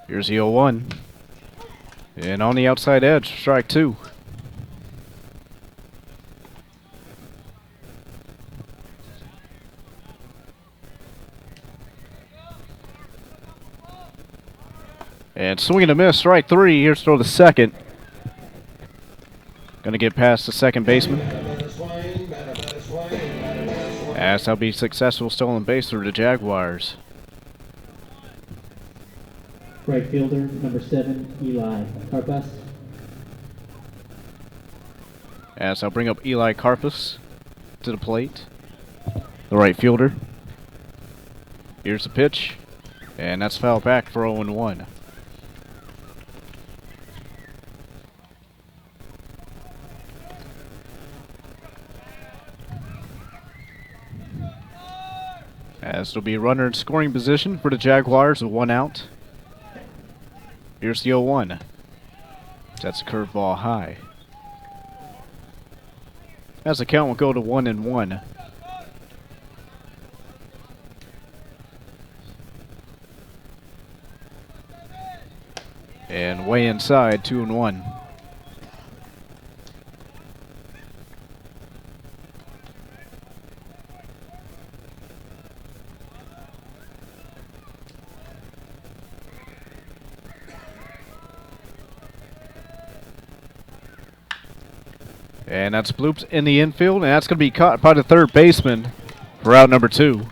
Here's the 0-1. And on the outside edge, strike 2. And swing and a miss, strike 3. Here's throw the second. Gonna get past the second baseman. As that'll be successful stolen base through the Jaguars. Right fielder, number 7, Eli Carpas. As I'll bring up Eli Carpus to the plate. The right fielder. Here's the pitch. And that's foul back for 0-1. As there'll be a runner in scoring position for the Jaguars with 1 out. Here's the 0-1. That's a curveball high. As the count will go to 1-1. And way inside, 2-1. And that's blooped in the infield, and that's going to be caught by the third baseman for out number 2.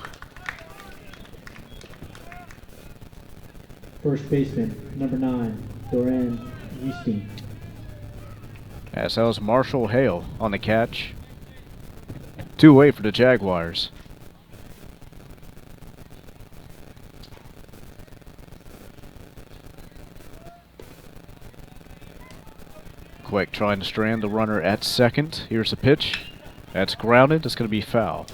First baseman, number 9, Doran Euston. As that was Marshall Hale on the catch. 2-away for the Jaguars. Quick trying to strand the runner at second. Here's the pitch. That's grounded. It's going to be foul.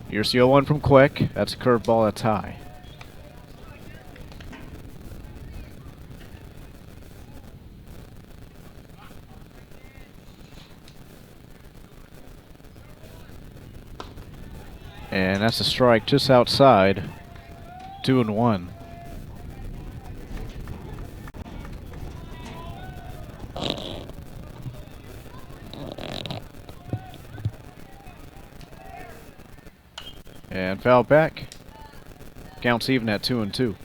Here's the 0-1 from Quick. That's a curveball that's high. And that's a strike just outside. 2-1. And foul back. Counts even at 2-2.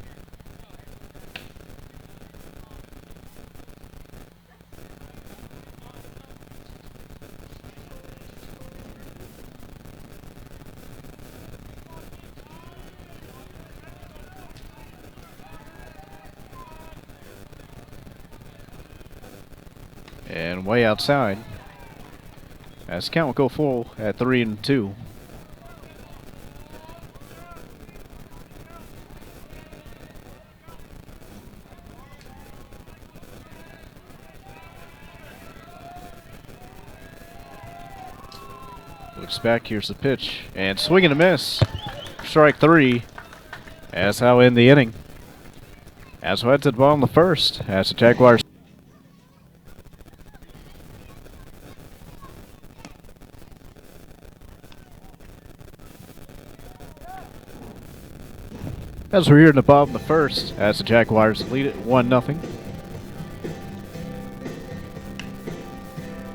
And way outside. As count will go full at 3-2. Looks back, here's the pitch. And swing and a miss. Strike 3. That's how we end the inning. As we head to the bottom of the first. As the Jaguars. As we're here in the bottom of the first. As the Jaguars lead it 1-0.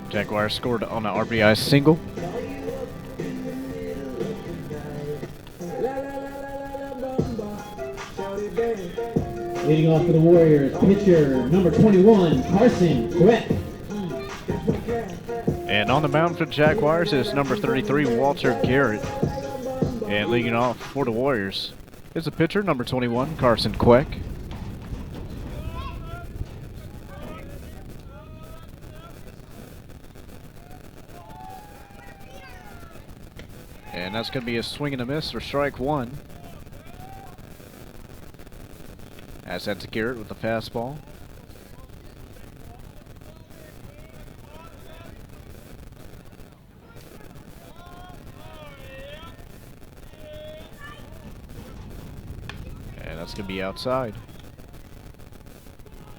Jaguars scored on an RBI single. Leading off for the Warriors, pitcher number 21, Carson Queck. And on the mound for the Jaguars is number 33, Walter Garrett. And leading off for the Warriors is the pitcher, number 21, Carson Queck. And that's going to be a swing and a miss for strike 1. As that's Garrett with the fastball. That's going to be outside.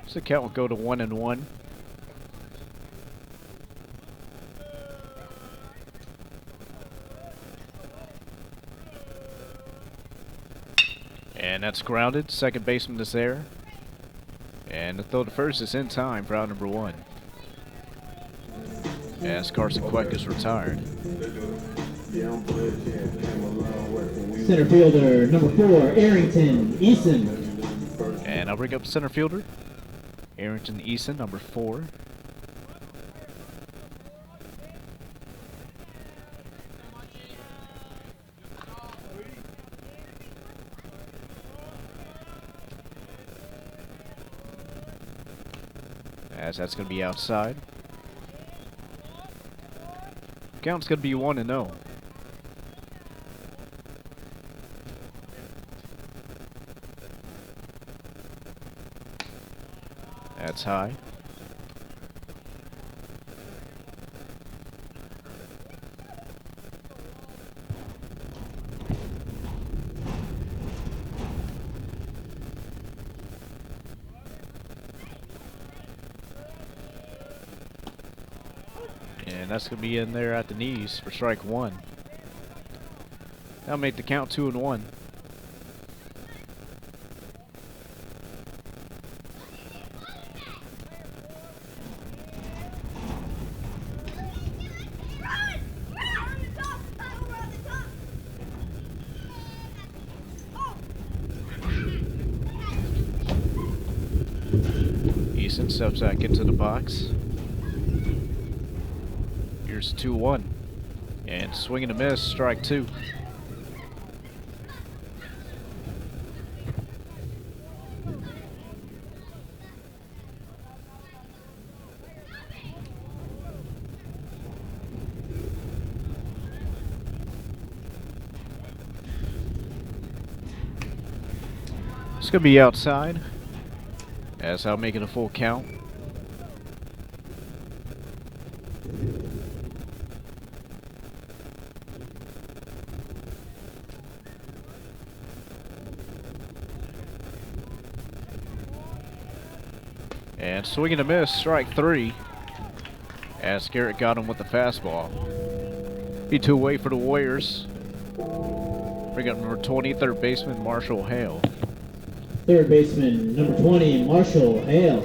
So the count will go to 1-1. And that's grounded. Second baseman is there. And the throw to first is in time for out number 1. As Carson Queck is retired. Center fielder, number 4, Arrington Eason. And I'll bring up center fielder, Arrington Eason, number 4. As that's going to be outside. Count's going to be 1-0. That's high. And that's going to be in there at the knees for strike 1. That'll make the count 2-1. Eason steps back into the box. Here's 2-1. And swing and a miss, strike 2. It's going to be outside. As I'll make it a full count. And swing and a miss, strike 3. As Garrett got him with the fastball. Be 2 away for the Warriors. Bring up number 20, third baseman Marshall Hale. Third baseman, number 20, Marshall Hale.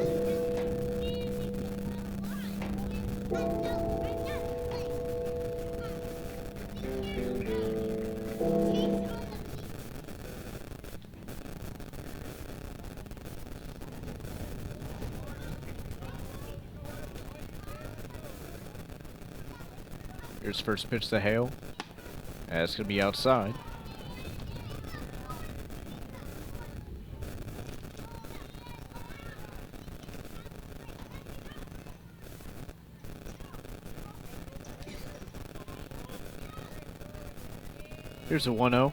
Here's first pitch to Hale. That's going to be outside. Here's a 1-0.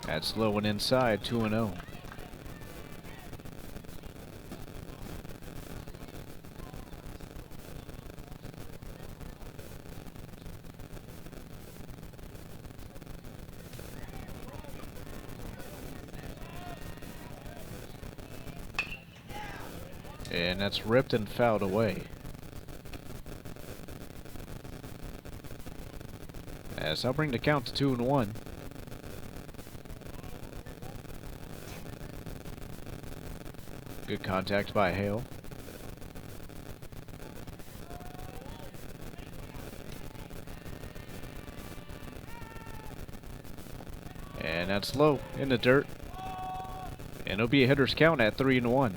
That's low and inside, 2-0. And that's ripped and fouled away. As I'll bring the count to 2-1. Good contact by Hale. And that's low in the dirt. And it'll be a hitter's count at 3-1.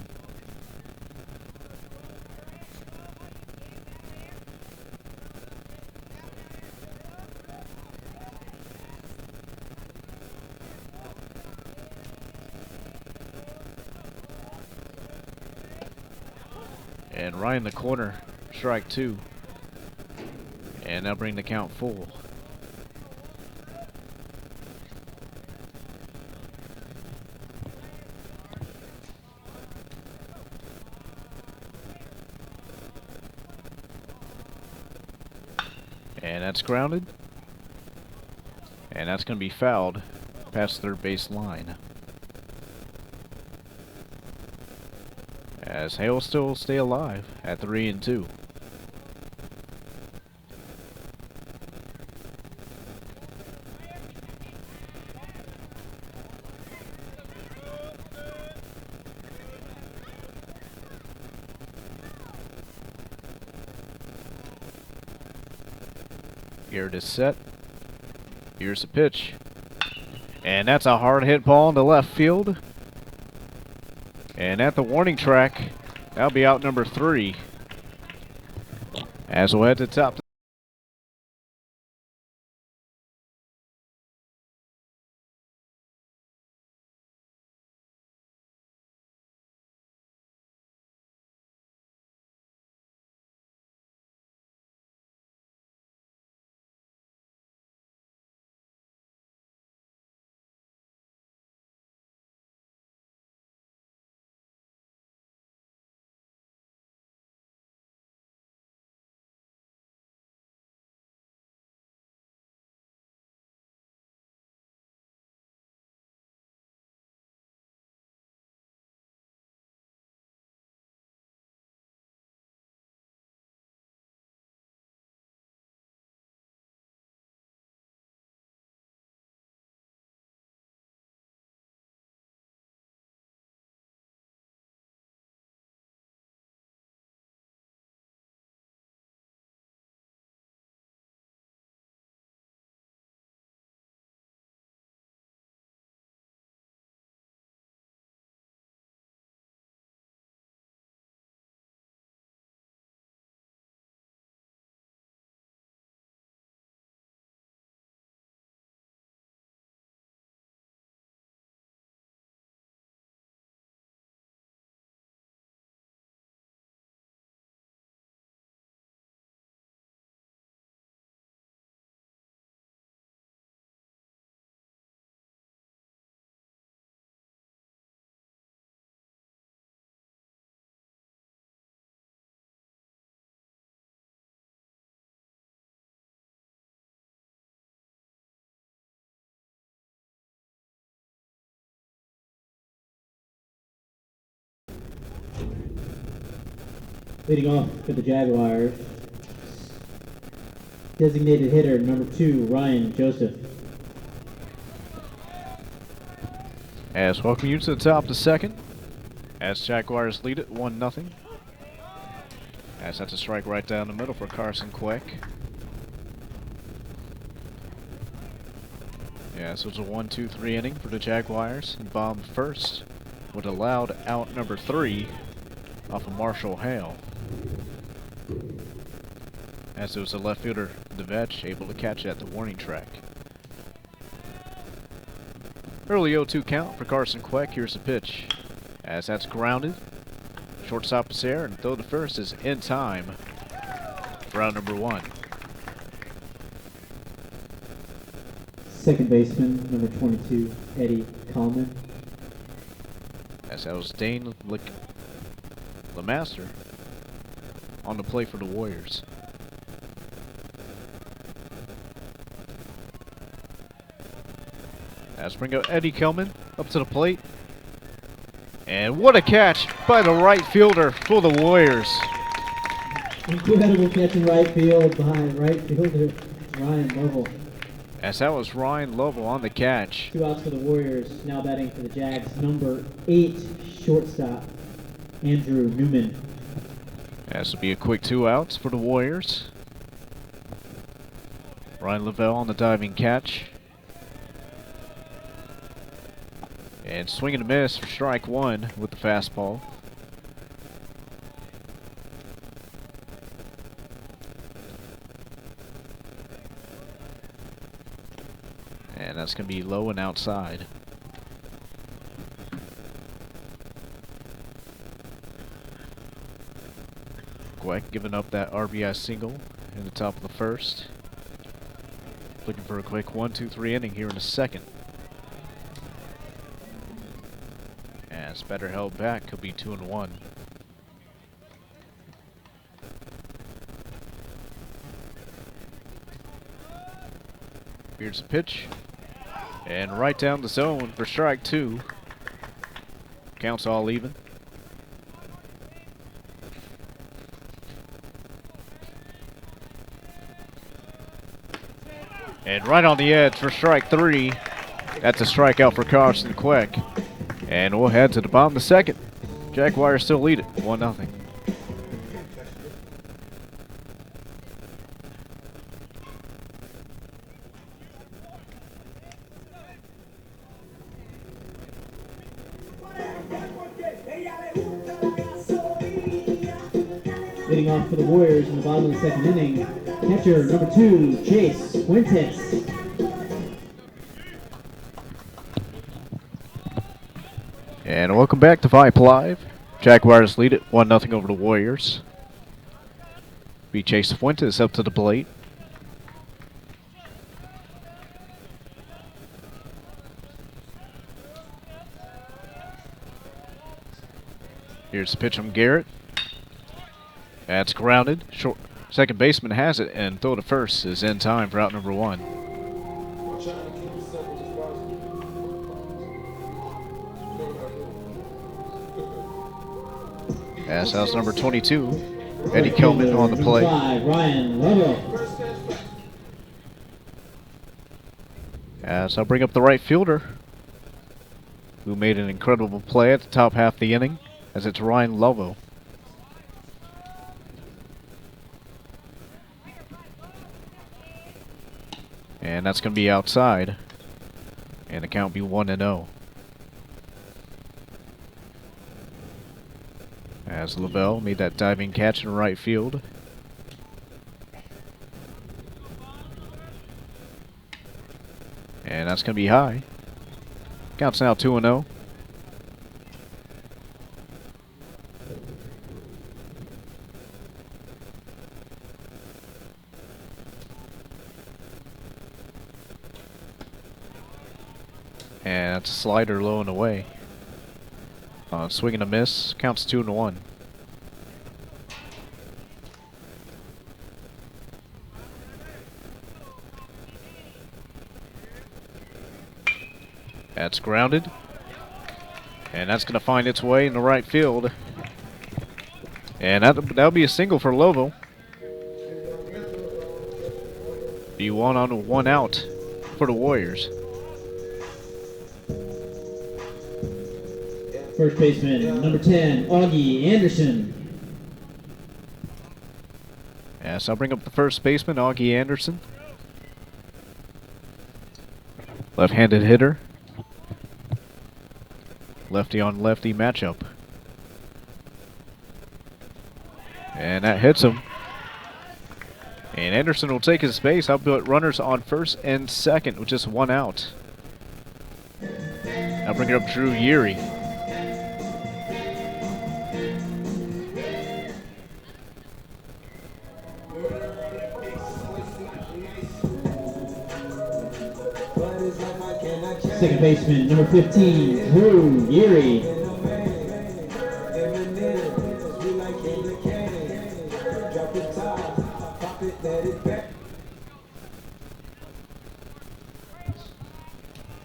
And right in the corner, strike 2. And that'll bring the count full. And that's grounded. And that's going to be fouled past third base line. as Hale still stay alive at 3-2. Garrett is set. Here's the pitch. And that's a hard hit ball into left field. And at the warning track, that'll be out number 3. As we'll head to top. Leading off for the Jaguars, designated hitter number 2, Ryan Joseph. As welcome you to the top of the second. As Jaguars lead it 1-0. As that's a strike right down the middle for Carson Quick. Yeah, so it's a 1-2-3 inning for the Jaguars. And bombed first with a loud out number 3 off of Marshall Hale. As it was the left fielder, DeVetch, able to catch it at the warning track. Early 0-2 count for Carson Quick. Here's the pitch. As that's grounded. Shortstop is there, and throw to first is in time for out number 1. Second baseman, number 22, Eddie Coleman. As that was Dane LeMaster on the play for the Warriors. As bring out Eddie Kelman up to the plate. And what a catch by the right fielder for the Warriors. Incredible catch in right field by right fielder Ryan Lovell. As that was Ryan Lovell on the catch. 2 outs for the Warriors. Now batting for the Jags, number 8, shortstop Andrew Newman. This will be a quick 2 outs for the Warriors. Ryan Lovell on the diving catch. And swing and a miss for strike 1 with the fastball. And that's going to be low and outside. Gweck giving up that RBI single in the top of the first. Looking for a quick 1-2-3 inning here in the second. As better held back, could be 2-1. Here's the pitch. And right down the zone for strike 2. Counts all even. And right on the edge for strike 3. That's a strikeout for Carson Quick. And we'll head to the bottom of the second. Jaguars still lead it 1-0. Leading off for the Warriors in the bottom of the second inning, catcher number 2, Chase Fuentes. And welcome back to Vype Live. Jaguars lead it 1-0 over the Warriors. Be Chase Fuentes up to the plate. Here's the pitch from Garrett. That's grounded. Short second baseman has it, and throw to first is in time for out number 1. As house number 22, Eddie Kelman on the play. Ryan Lovo. As I'll bring up the right fielder, who made an incredible play at the top half of the inning, as it's Ryan Lovo. And that's going to be outside, and the count be 1-0. As Lavelle made that diving catch in right field. And that's going to be high. Count's now 2-0. And that's a slider low and away. Swing and a miss. Counts 2-1. That's grounded. And that's going to find its way in the right field. And that'll be a single for Lovo. Be 1 on 1 out for the Warriors. First baseman, number 10, Augie Anderson. Yes, I'll bring up the first baseman, Augie Anderson. Left-handed hitter. Lefty on lefty matchup. And that hits him. And Anderson will take his base. I'll put runners on first and second with just 1 out. I'll bring it up Drew Yeary. Second baseman, number 15, Drew Yeary.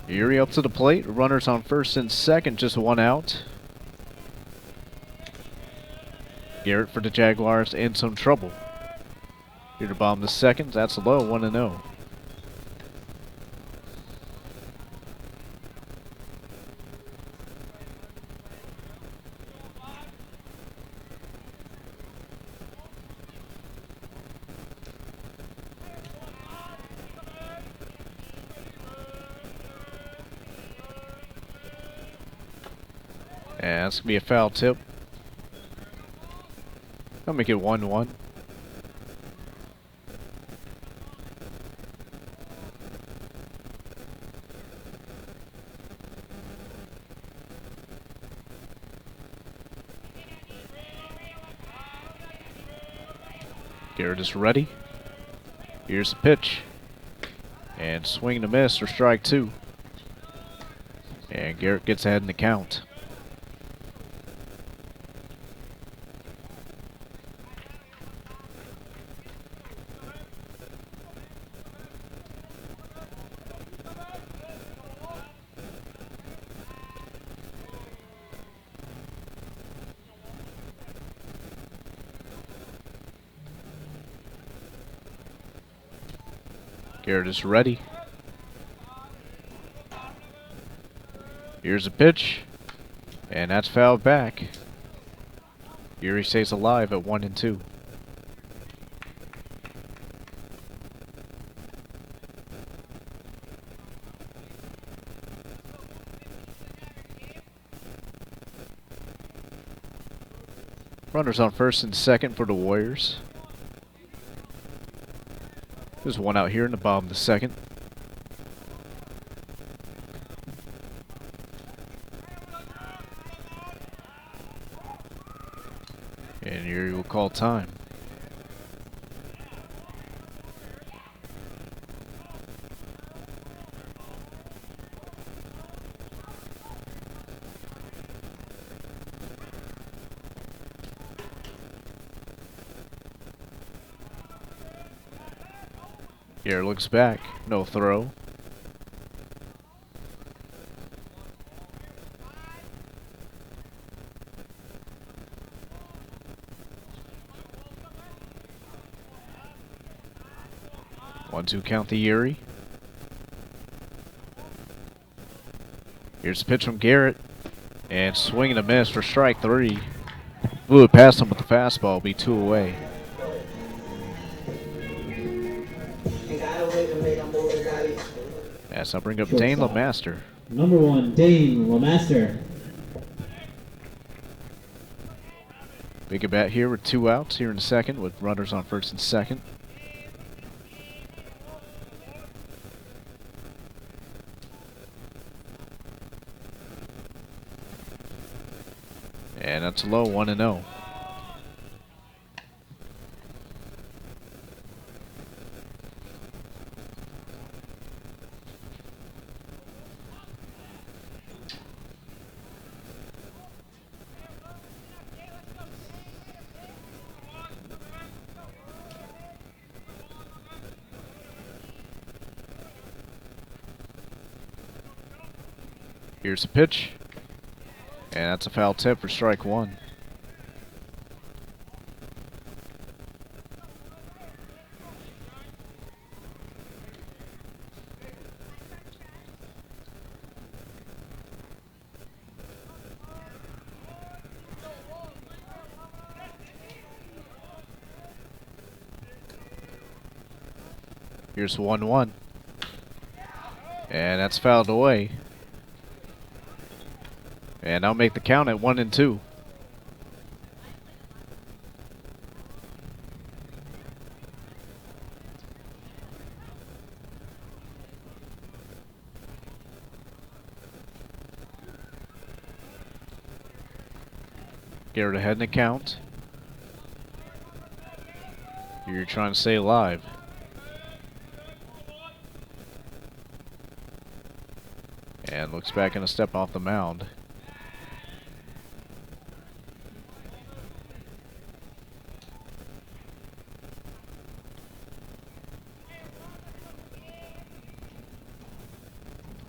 Yeary up to the plate. Runners on first and second, just 1 out. Garrett for the Jaguars in some trouble. Here to bomb the second. That's low, 1-0. Yeah, that's going to be a foul tip. I'll make it 1-1. Garrett is ready. Here's the pitch. And swing and a miss for strike 2. And Garrett gets ahead in the count. Garrett is ready. Here's a pitch. And that's fouled back. Erie stays alive at 1-2. Runners on first and second for the Warriors. There's one out here in the bottom of the second. And Erie will call time. Garrett looks back. No throw. One, two count the Erie. Here's a pitch from Garrett. And swing and a miss for strike 3. Blew it past him with the fastball. Be 2 away. Yes, I'll bring up Dane LeMaster. Number 1, Dane LeMaster. Big at bat here with 2 outs here in the second with runners on first and second. And that's low, 1-0. Here's a pitch. And that's a foul tip for strike 1. Here's 1-1. And that's fouled away. And I'll make the count at 1-2. Garrett ahead in the count. You're trying to stay alive. And looks back in a step off the mound.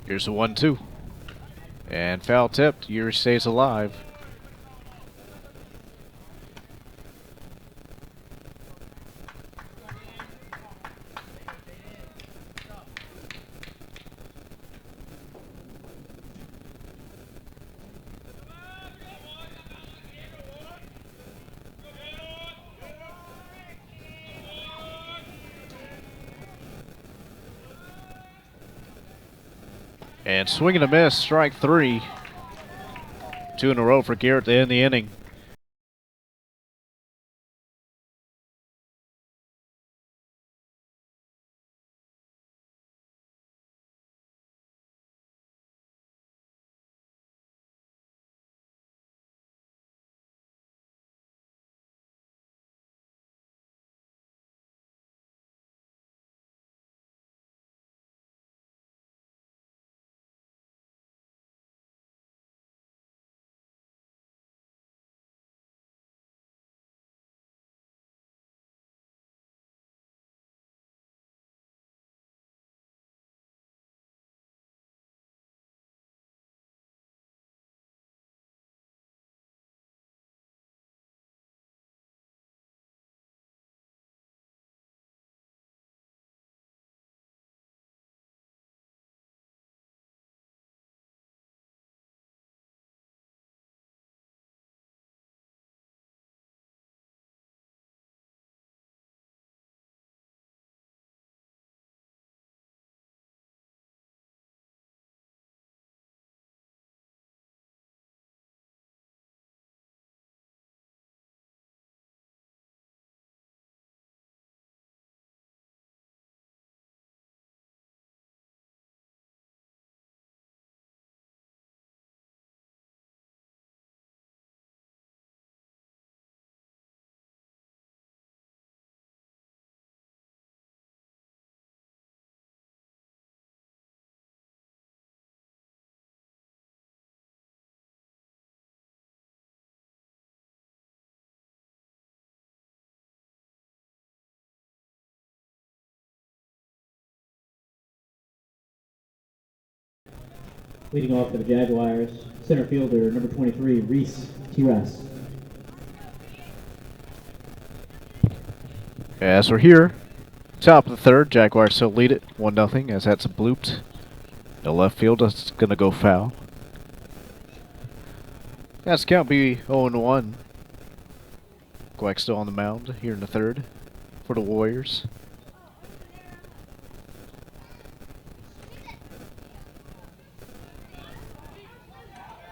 Here's a 1-2. And foul tipped. Erie stays alive. And swing and a miss, strike 3. 2 in a row for Garrett to end the inning. Leading off for the Jaguars, center fielder number 23, Reese Tiras. As we're here, top of the third, Jaguars still lead it 1-0 as that's blooped. The left field is going to go foul. That's count be 0-1. Quack still on the mound here in the third for the Warriors.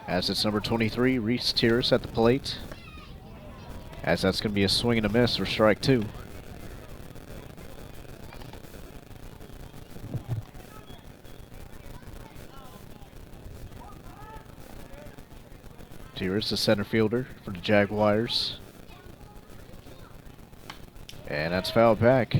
As it's number 23, Reese Tiras at the plate. As that's going to be a swing and a miss for strike 2. Tiras, the center fielder for the Jaguars. And that's fouled back.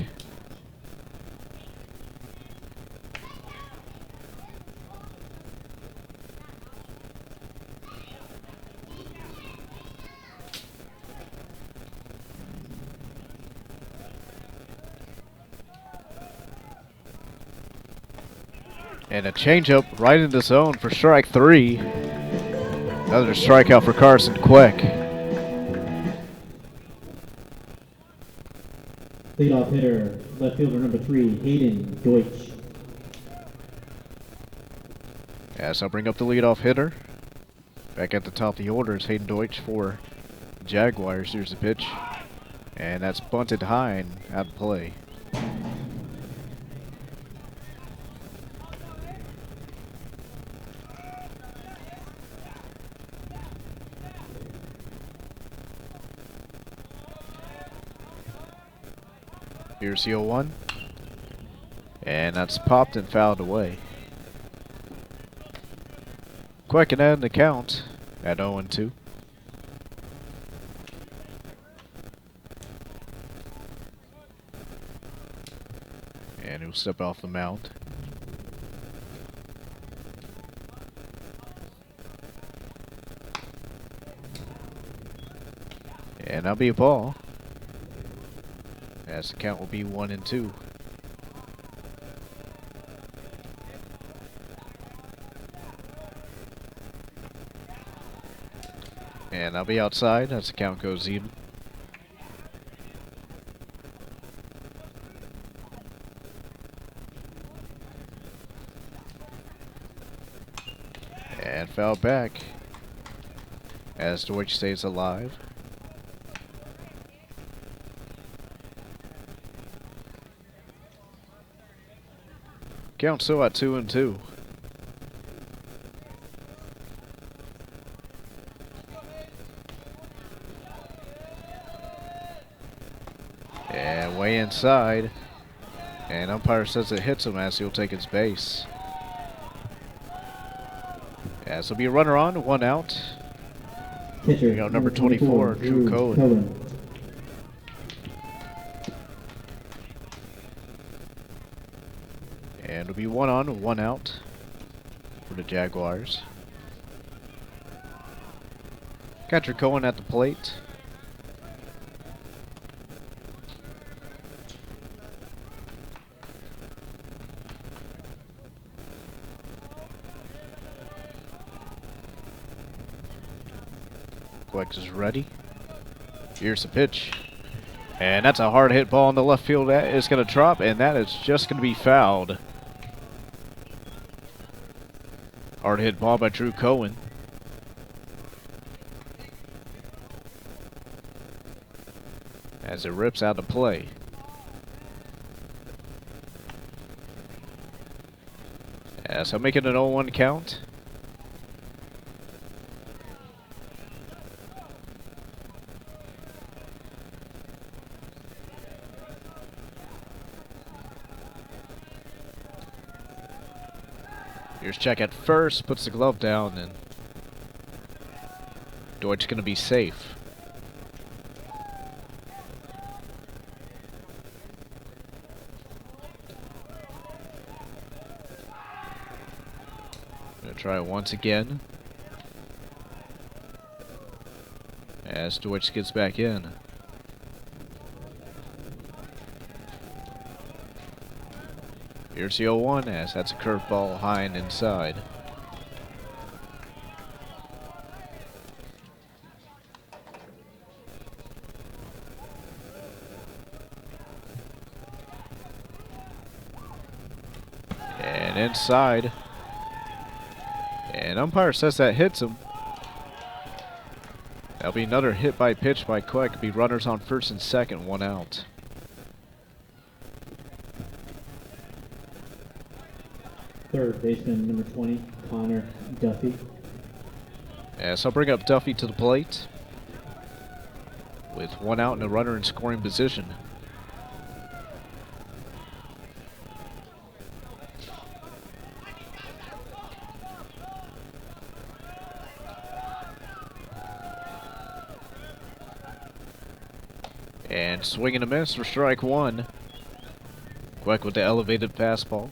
And a changeup right in the zone for strike 3. Another strikeout for Carson Queck. Leadoff hitter, left fielder number 3, Hayden Deutsch. As I'll bring up the leadoff hitter. Back at the top of the order is Hayden Deutsch for Jaguars. Here's the pitch. And that's bunted high and out of play. Here's the 0-1. And that's popped and fouled away. Quack can end the count at 0-2. And he'll step off the mound. And that'll be a ball. As the count will be 1-2. And I'll be outside as the count goes even. And foul back as Deutsch stays alive. Count still at 2-2. And way inside. And umpire says it hits him as he'll take his base. As there'll be a runner on, 1 out. Pitcher, We got number 24, Drew Cohen. And it'll be 1 on, 1 out for the Jaguars. Catcher Cohen at the plate. Quex is ready. Here's the pitch. And that's a hard hit ball in the left field. That is going to drop, and that is just going to be fouled. Hard hit ball by Drew Cohen. As it rips out of play. As I'm making an 0-1 count. Here's check at first, puts the glove down, and Deutsch going to be safe. Going to try it once again. As Deutsch gets back in. Here's the 0-1 as that's a curveball high and inside. And inside. And umpire says that hits him. That'll be another hit by pitch by Quick. Be runners on first and second, 1 out. Third baseman, number 20, Connor Duffy. So I'll bring up Duffy to the plate with 1 out and a runner in scoring position. And swing and a miss for strike 1. Quick with the elevated fastball.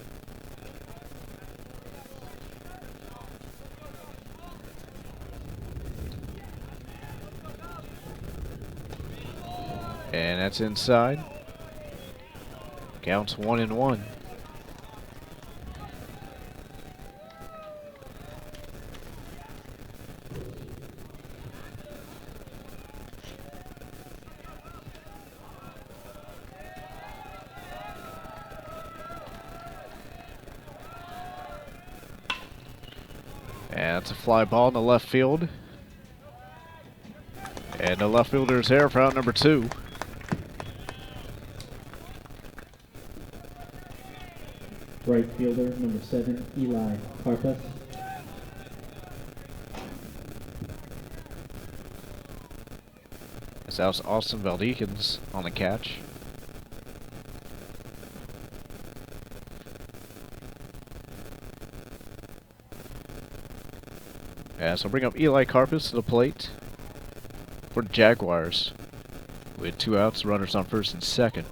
And that's inside. Counts 1-1. And that's a fly ball in the left field. And the left fielder is there for out number 2. Right fielder, number 7, Eli Carpus. That's Austin Valdekins on the catch. So bring up Eli Carpus to the plate for the Jaguars with 2 outs, runners on first and second.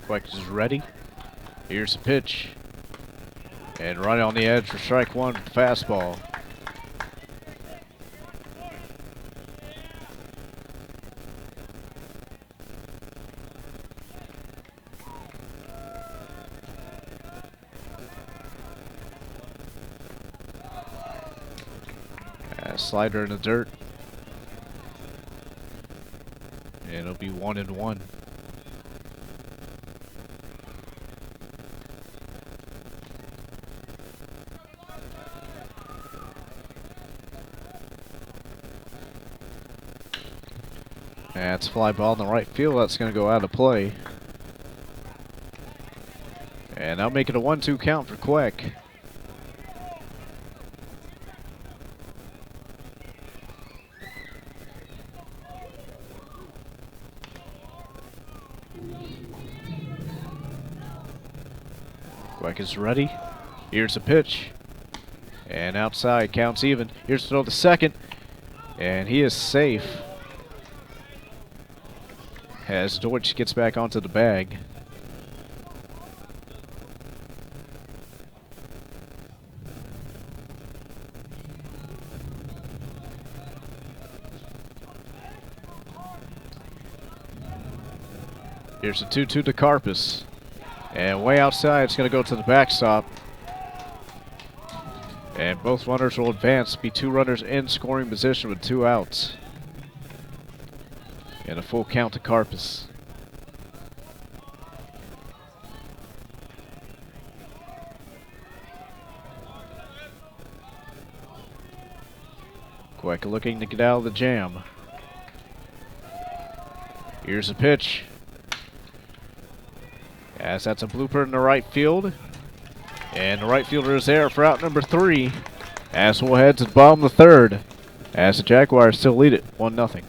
Quick is ready. Here's the pitch. And right on the edge for strike 1 with the fastball. Slider in the dirt. And it'll be 1-1. That's a fly ball in the right field. That's going to go out of play. And that'll make it a 1-2 count for Quick. Quick is ready. Here's the pitch. And outside, counts even. Here's to throw the second. And he is safe. As Deutsch gets back onto the bag. Here's a 2-2 to Carpus. And way outside, it's going to go to the backstop. And both runners will advance. Be 2 runners in scoring position with 2 outs. And a full count to Carpus. Quick looking to get out of the jam. Here's a pitch. As that's a blooper in the right field. And the right fielder is there for out number 3. As we'll head to the bottom of the 3rd. As the Jaguars still lead it 1-0.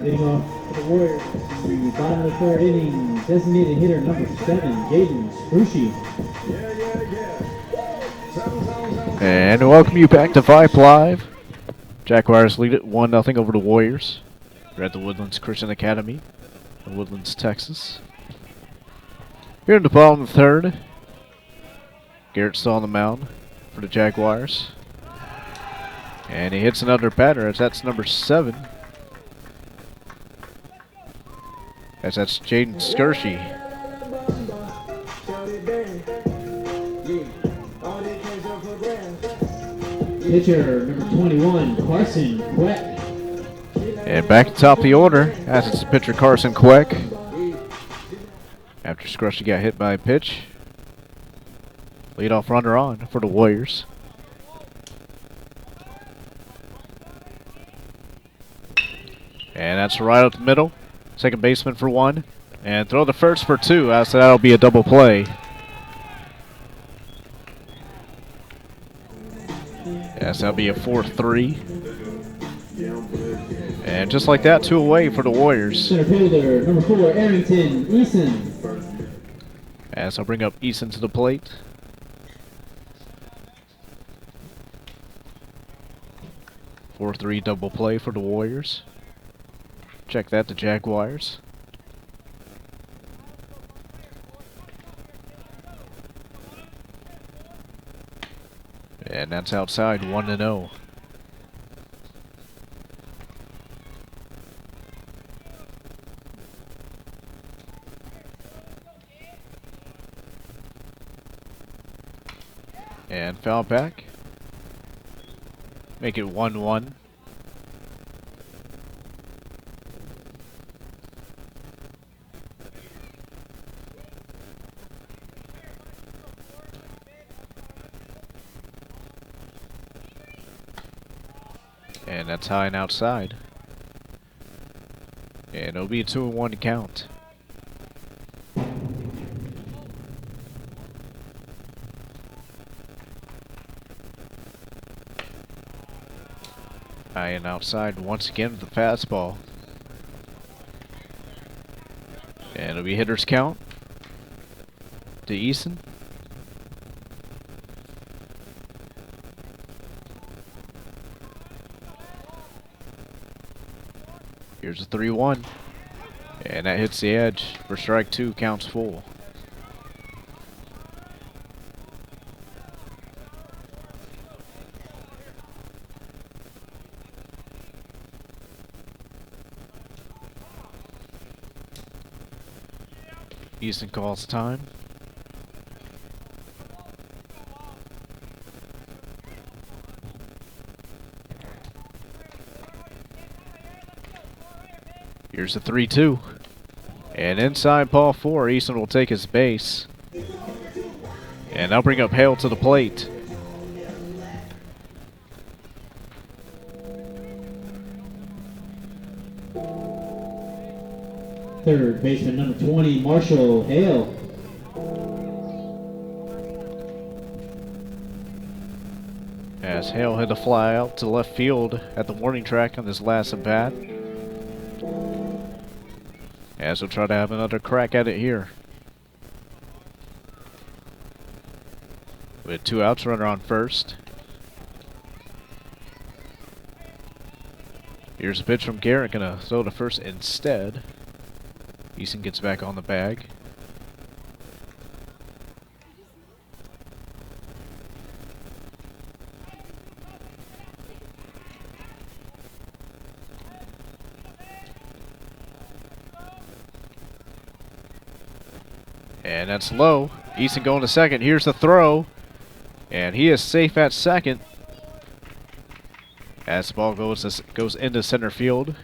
Leading off for the Warriors in the bottom of the third inning, designated hitter number 7, Jaden Sprucci. And welcome you back to Vype Live. Jaguars lead it 1-0 over the Warriors. We're at the Woodlands Christian Academy in Woodlands, Texas. Here in the bottom of the third, Garrett's still on the mound for the Jaguars. And he hits another batter as that's number 7. As that's Jaden Skirshi. Pitcher number 21, Carson Queck. And back at the top of the order, as it's pitcher Carson Queck. After Skirshi got hit by a pitch. Leadoff runner on for the Warriors. And that's right up the middle. Second baseman for 1. And throw the first for 2. So that'll be a double play. Yes, that'll be a 4-3. And just like that, 2 away for the Warriors. Center fielder number 4, Arrington Eason. As I'll bring up Eason to the plate. A 4-3 double play for the Warriors. Check that, the Jaguars. And that's outside, 1-0. And foul back. Make it 1-1. And that's high and outside. And it'll be a 2-1 count. High and outside once again with the fastball. And it'll be hitter's count to Eason. Here's a 3-1. And that hits the edge for strike 2, counts full. Easton calls time. Here's a 3-2. And inside ball 4, Easton will take his base. And I'll bring up Hale to the plate. Third baseman number 20, Marshall Hale. As Hale hit a fly out to left field at the warning track on his last at bat. As we'll try to have another crack at it here. With 2 outs, runner on first. Here's a pitch from Garrett, gonna throw to first instead. Easton gets back on the bag. And that's low. Easton going to second. Here's the throw. And he is safe at second. As the ball goes into center field.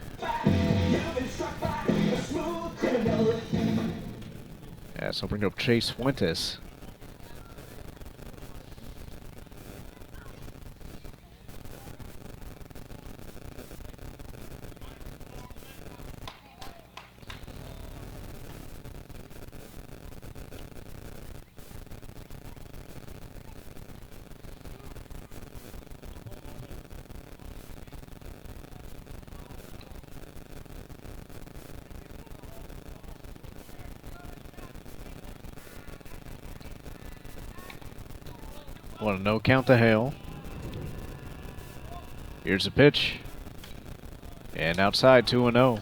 As I'll bring up Chase Fuentes. Want a no count to Hale. Here's the pitch. And outside 2-0.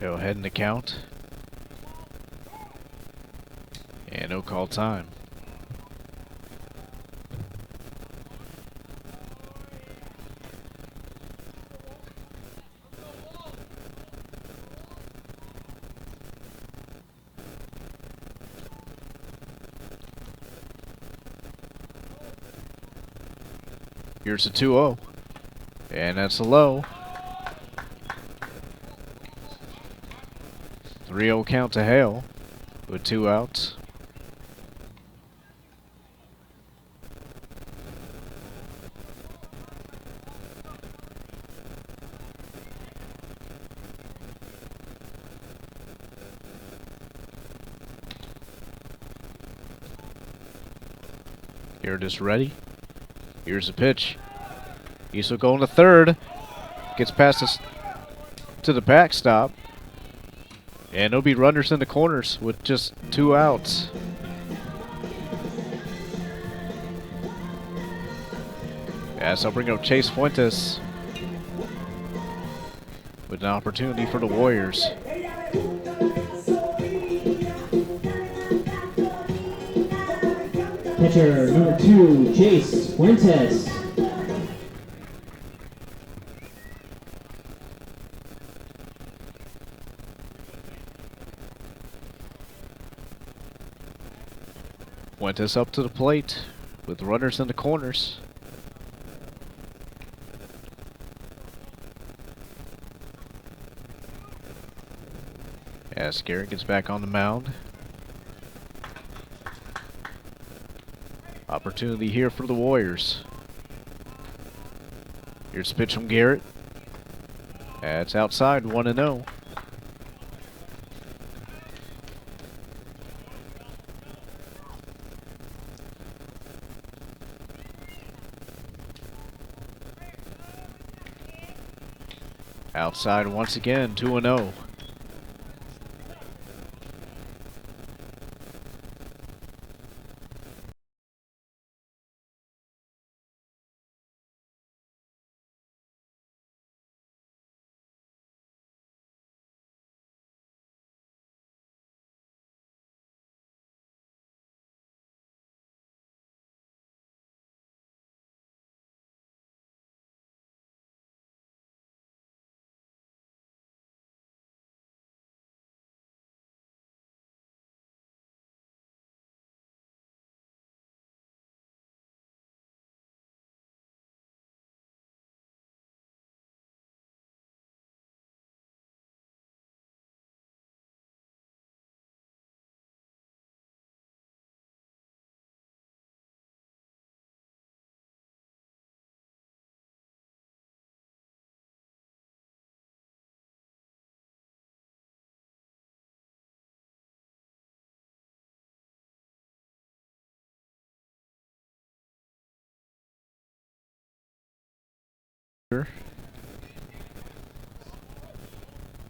Go ahead in the count. And no call time. Here's a 2-0. And that's a low. 3-0 count to Hale with 2 outs. Here it is ready. Here's the pitch. He's still going to third. Gets past us to the backstop. And there'll be runners in the corners with just 2 outs. As I'll bring up Chase Fuentes with an opportunity for the Warriors. Pitcher number 2, Chase Fuentes. Fuentes up to the plate with runners in the corners. As Garrett gets back on the mound. Opportunity here for the Warriors. Here's a pitch from Garrett. That's outside, 1-0. Outside once again, 2-0.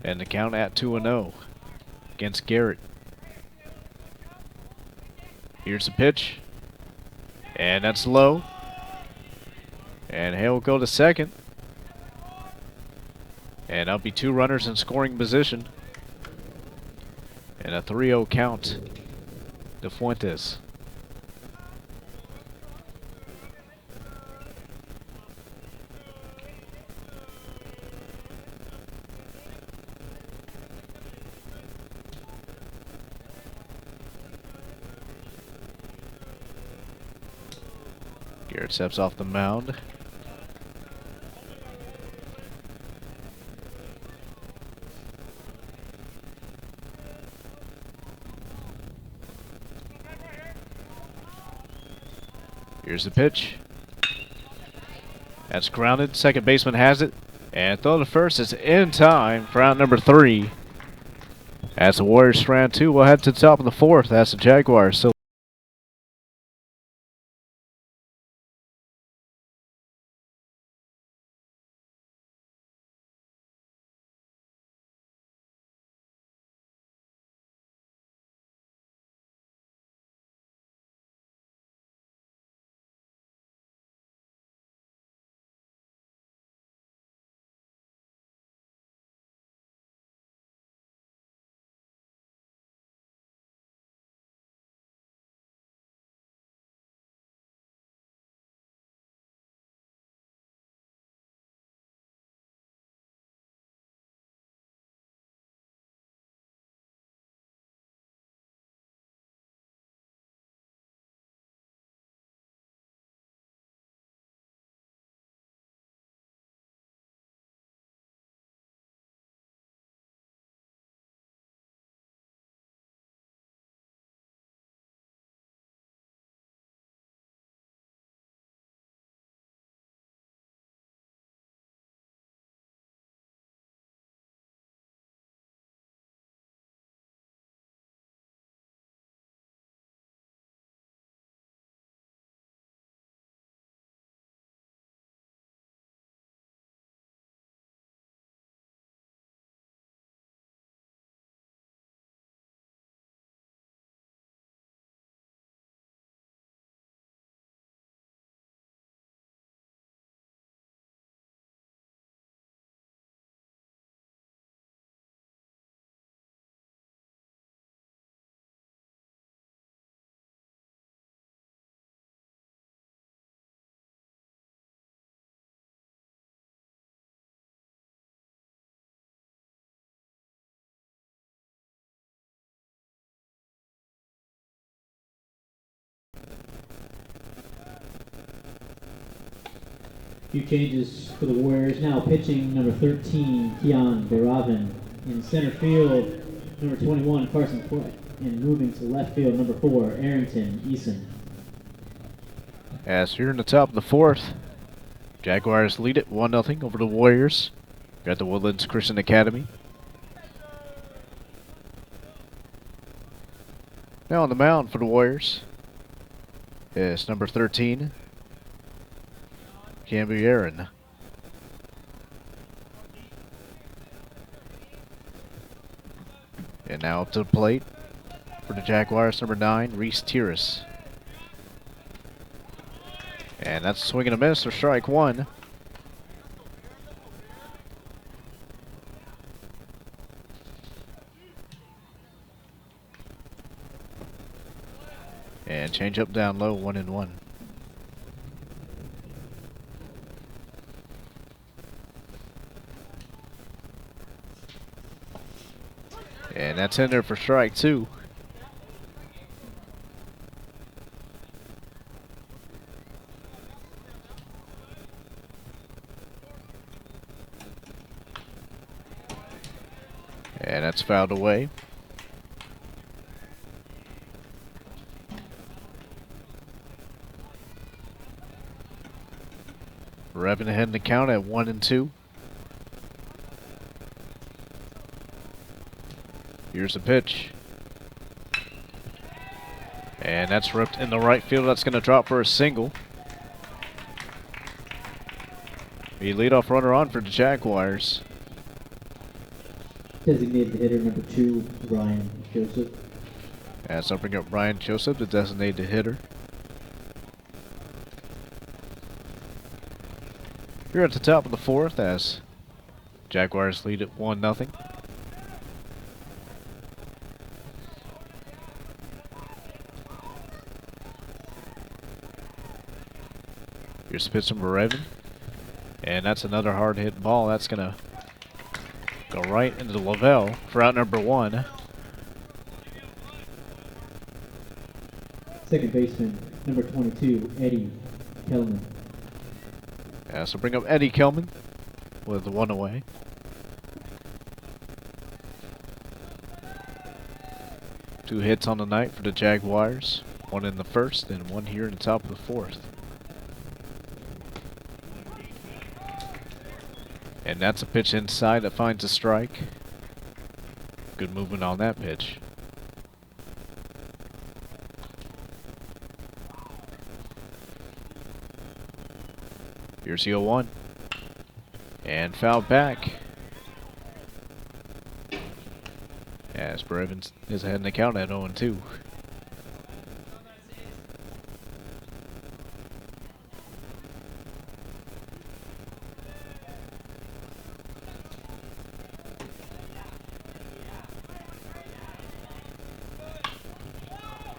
And the count at 2-0 against Garrett. Here's the pitch. And that's low. And Hale will go to second. And that'll be 2 runners in scoring position. And a 3-0 count to Fuentes. Garrett steps off the mound. Here's the pitch. That's grounded. Second baseman has it. And throw to first is in time for out number 3. As the Warriors round 2, we'll head to the top of the 4th. That's the Jaguars. So Few changes for the Warriors. Now pitching number 13, Keon Beraven. In center field, number 21, Carson Fleck. And moving to left field, number 4, Arrington Eason. As here in the top of the fourth, Jaguars lead it 1-0 over the Warriors. Got the Woodlands Christian Academy. Now on the mound for the Warriors is number 13, Camby Aaron. And now up to the plate for the Jaguars, number 9, Reese Tiras. And that's a swing and a miss for strike one. And change up down low, 1-1. And that's in there for strike two. And that's fouled away. Revving ahead in the count at 1-2. Here's the pitch. And that's ripped in the right field. That's going to drop for a single. The leadoff runner on for the Jaguars. Designated hitter number 2, Ryan Joseph. As I bring up Ryan Joseph, the designated hitter. Here at the top of the fourth as Jaguars lead at 1-0. Here's the pitch from Beraven. And that's another hard hit ball. That's going to go right into Lavelle for out number 1. Second baseman, number 22, Eddie Kellman. So bring up Eddie Kellman with the 1 away. Two hits on the night for the Jaguars. One in the first and one here in the top of the fourth. And that's a pitch inside that finds a strike. Good movement on that pitch. Here's the 0-1. And foul back. As Beraven is ahead in the count at 0-2.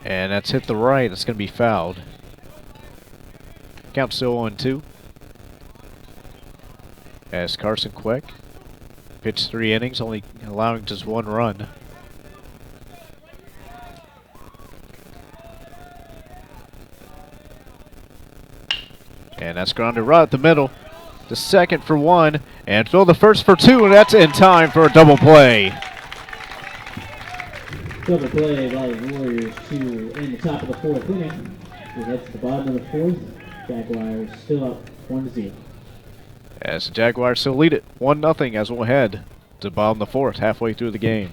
And that's hit the right. It's going to be fouled. Count still 0-2. As Carson Quick pitched 3 innings, only allowing just 1 run. And that's grounded right at the middle. The second for 1, and Phil the first for 2, and that's in time for a double play. Double play by the Warriors to in the top of the fourth inning. We head to the bottom of the fourth. Jaguars still up 1-0. As the Jaguars still lead it 1-0 as we'll head to the bottom of the fourth, halfway through the game.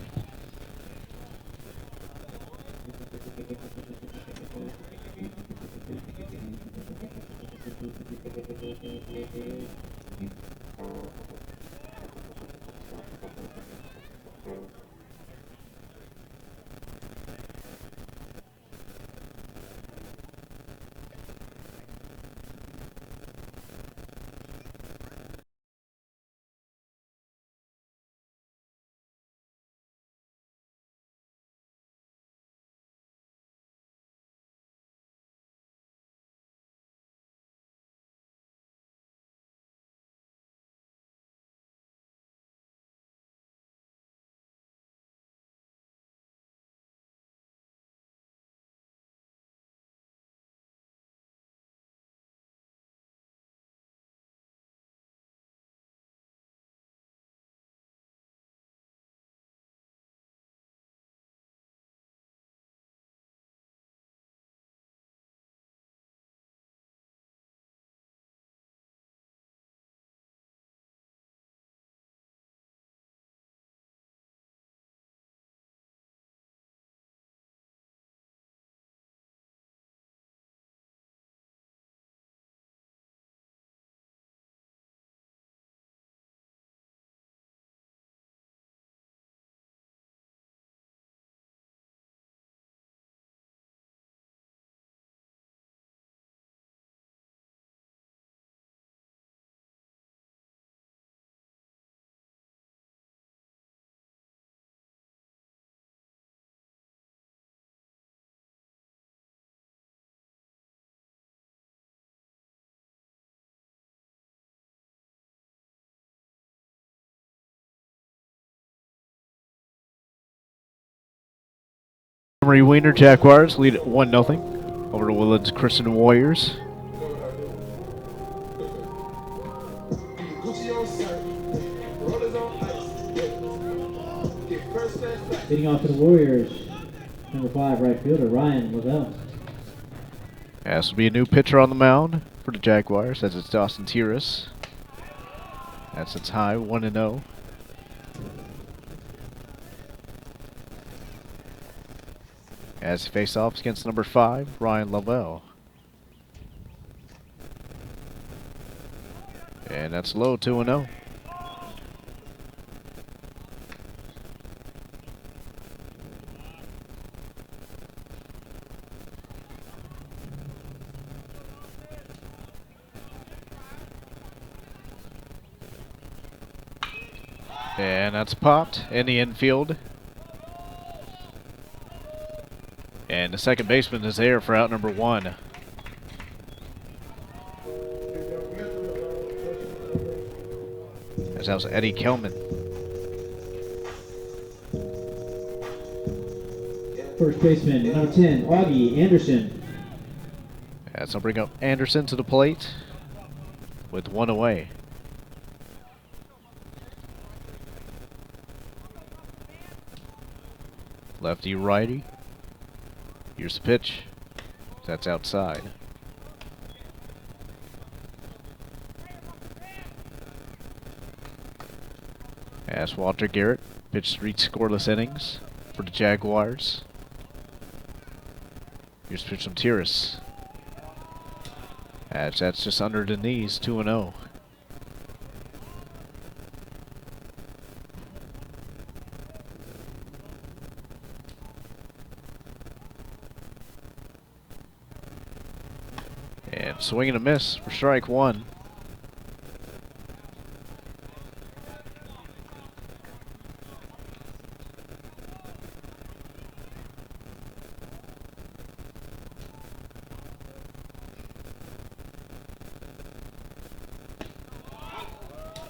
Emery Weiner Jaguars lead at 1-0 over to Woodlands Christian Warriors. Leading off for the Warriors, number 5 right fielder Ryan Lavelle. This will be a new pitcher on the mound for the Jaguars, as it's Dawson Tiras. That's a tie, 1-0. As he faces off against number 5, Ryan Lavelle. And that's low, 2-0. And that's popped in the infield. And the second baseman is there for out number 1. As that was Eddie Kelman. First baseman, number 10, Augie Anderson. So bring up Anderson to the plate with 1 away. Lefty righty. Here's the pitch. That's outside. As Walter Garrett pitched 3 scoreless innings for the Jaguars. Here's the pitch from Tiras. As that's just under the knees, 2-0. And swing and a miss for strike 1.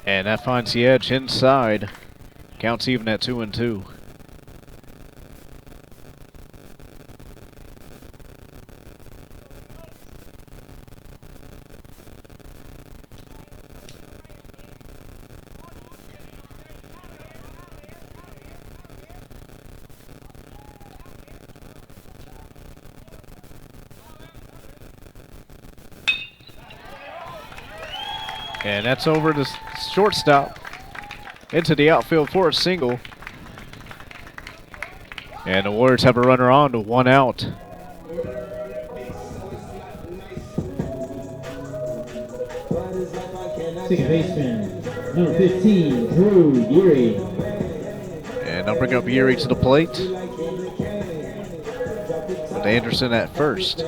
And that finds the edge inside. Counts even at 2-2. And that's over to shortstop. Into the outfield for a single. And the Warriors have a runner on to 1 out. Second baseman, number 15, Drew Erie. And they'll bring up Erie to the plate. With Anderson at first.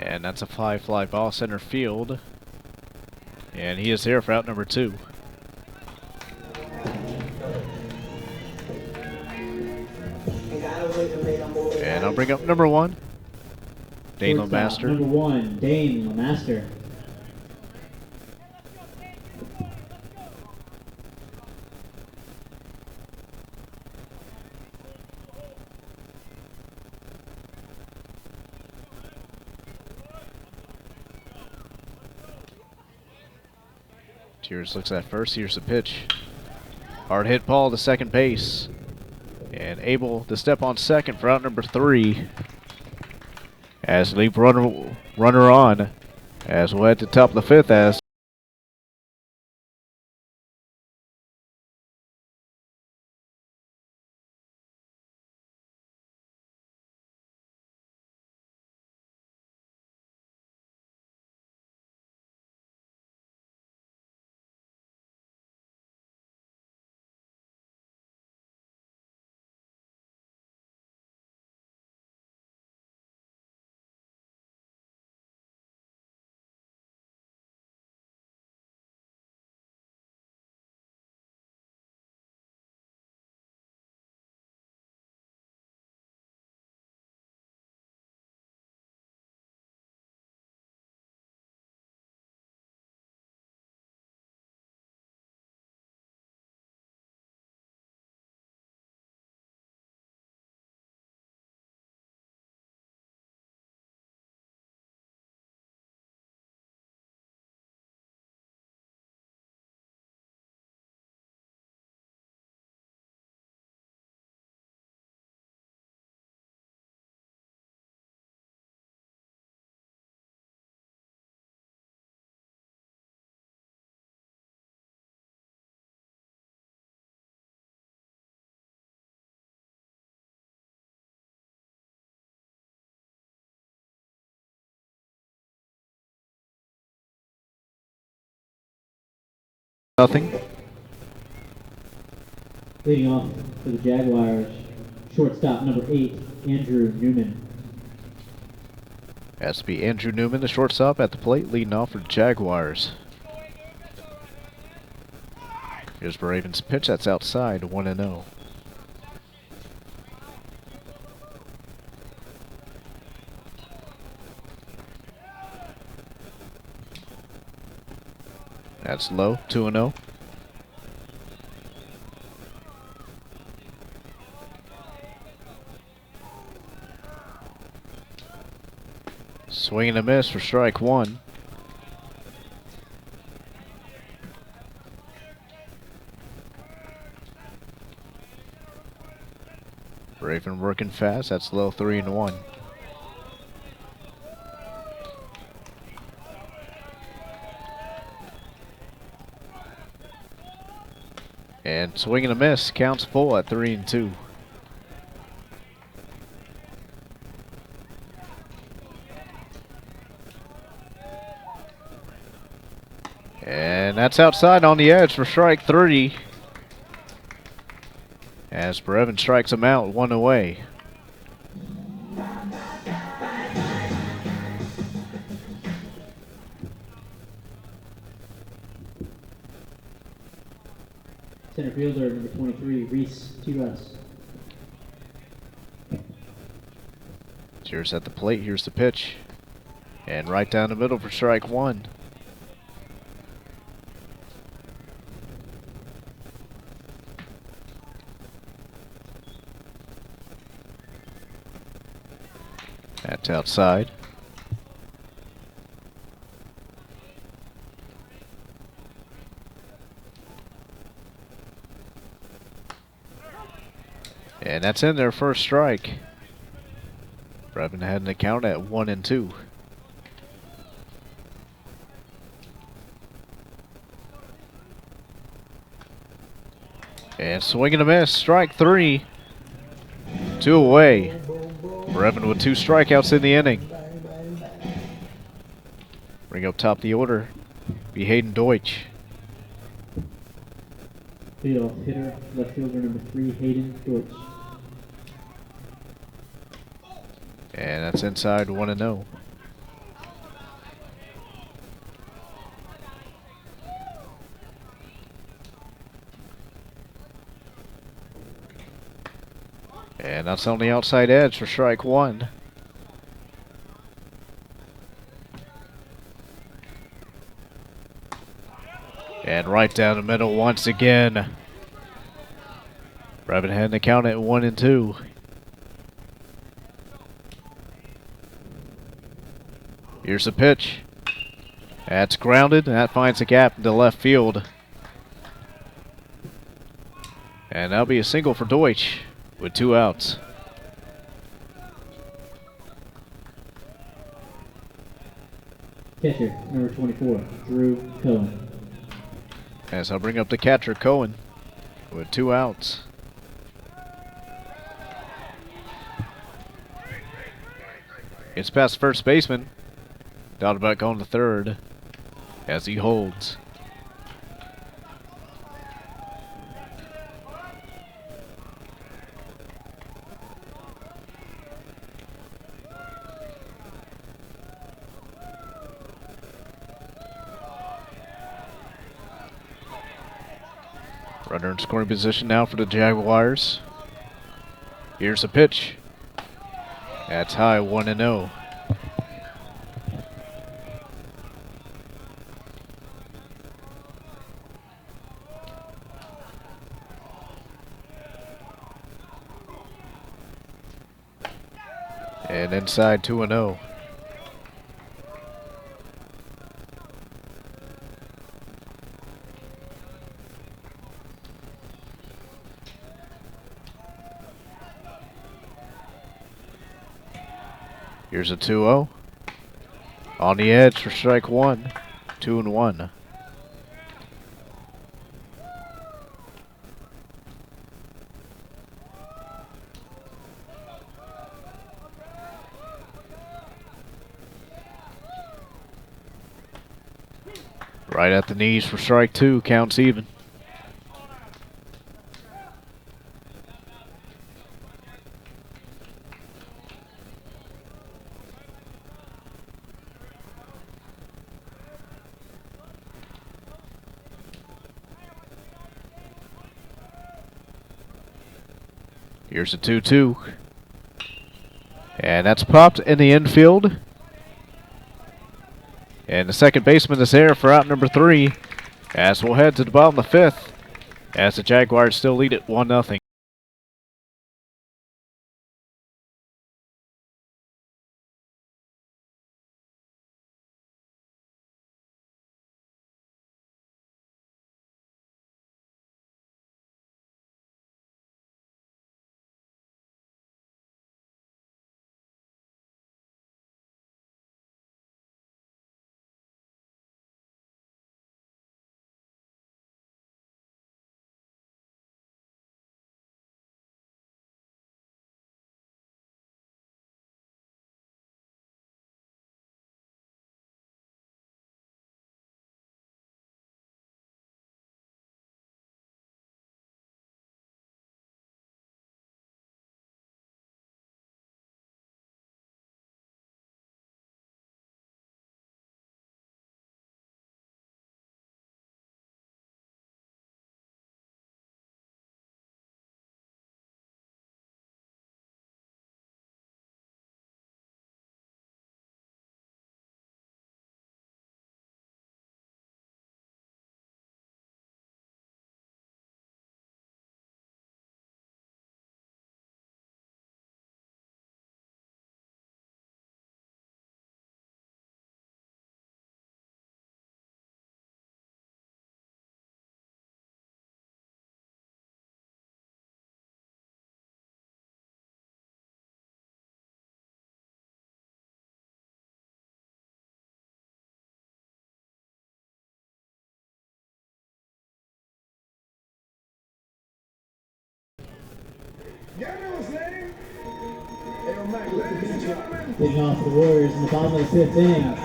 And that's a fly ball center field. And he is there for out number 2. And I'll bring up number 1, Dane Shortstop, LeMaster. Number 1, Dane LeMaster. Tiras looks at first. Here's the pitch. Hard hit ball to second base. And able to step on second for out number 3. As lead runner on. As we'll head to top of the 5th as Nothing. Leading off for the Jaguars, shortstop number 8, Andrew Newman. Has to be Andrew Newman, the shortstop, at the plate, leading off for the Jaguars. Here's the Ravens' pitch. That's outside, 1-0. That's low, 2-0. Swing and a miss for strike 1. Raven working fast. That's low, 3-1. And swing and a miss. Counts full at 3-2. And that's outside on the edge for strike 3. As Brevin strikes him out, 1 away. Center fielder number 23, Reese Tiras. Cheers at the plate. Here's the pitch. And right down the middle for strike 1. That's outside. And that's in there, first strike. Brevin had an account at 1-2. And swing and a miss, strike 3. 2 away. Brevin with 2 strikeouts in the inning. Bring up top of the order. Be Hayden Deutsch. Leadoff hitter, left fielder number 3, Hayden Deutsch. And that's inside, 1-0. And that's on the outside edge for strike 1. And right down the middle once again. Brevin had an account at 1-2. Here's the pitch. That's grounded, and that finds a gap into left field. And that'll be a single for Deutsch with 2 outs. Catcher number 24, Drew Cohen. As I'll bring up the catcher, Cohen, with 2 outs. It's past first baseman. Doubt about going to third as he holds. Runner in scoring position now for the Jaguars. Here's the pitch. That's high, 1-0. And inside, 2-0. Here's a 2-0. On the edge for strike 1. 2-1. Right at the knees for strike 2. Counts even. Here's a 2-2. And that's popped in the infield. And the second baseman is there for out number 3. As we'll head to the bottom of the 5th. As the Jaguars still lead it 1-0. Leading off the Warriors in the bottom of the 5th inning,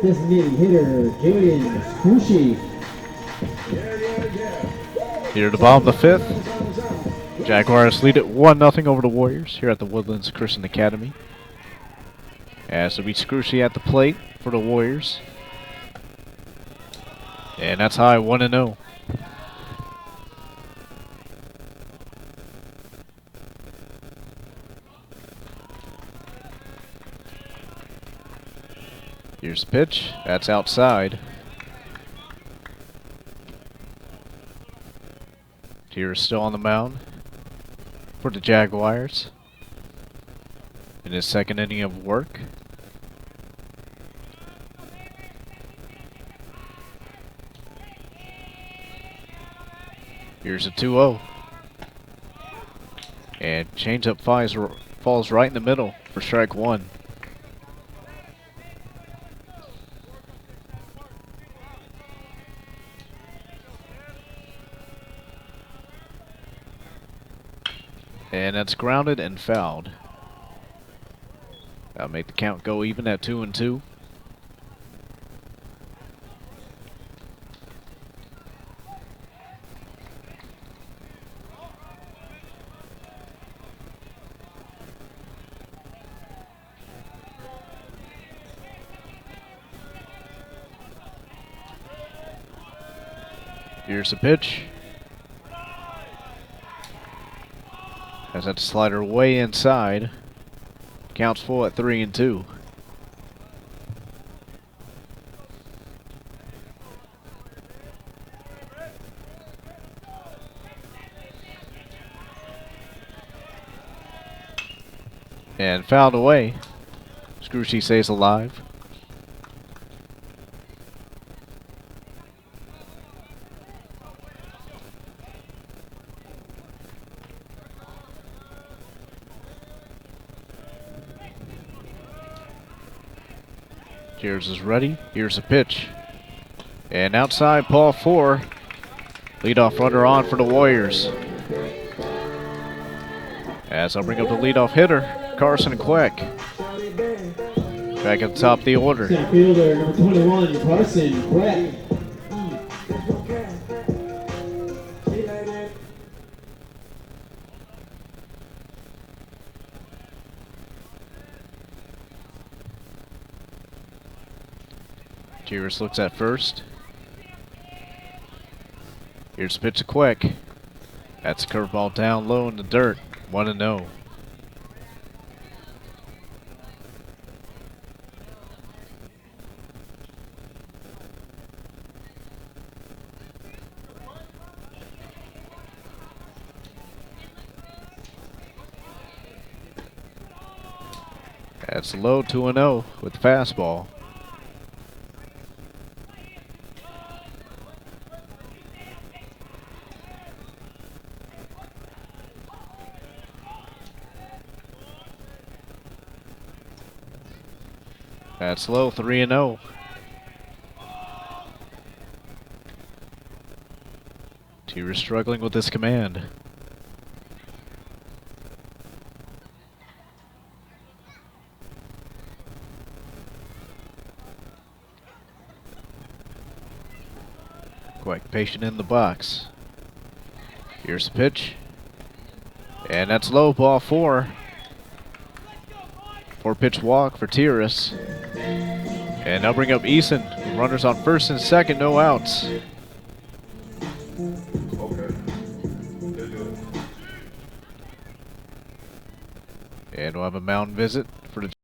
designated hitter Jaden Scrushy. Here at the bottom of the 5th. Jaguars lead it 1-0 over the Warriors here at the Woodlands Christian Academy. As it'll be Scrushy at the plate for the Warriors. And that's high, 1-0. Here's the pitch. That's outside. Tier's still on the mound for the Jaguars in his second inning of work. Here's a 2-0. And changeup falls right in the middle for strike 1. And that's grounded and fouled. That'll make the count go even at 2-2. Here's the pitch. Has that slider way inside. Counts full at 3-2. And fouled away. Scrushy stays alive. Here's is ready. Here's a pitch. And outside, ball 4. Leadoff runner on for the Warriors. As I'll bring up the leadoff hitter, Carson Queck. Back at the top of the order. Center fielder, number 21, Carson Queck. Tyrus looks at first. Here's the pitch to Quick. That's a curveball down low in the dirt. 1-0. That's low 2-0 with the fastball. That's low 3-0. Tyrus struggling with this command. Quite patient in the box. Here's the pitch. And that's low, ball 4. 4-pitch walk for Tyrus. And now bring up Eason. Runners on first and second, no outs. And we'll have a mound visit for the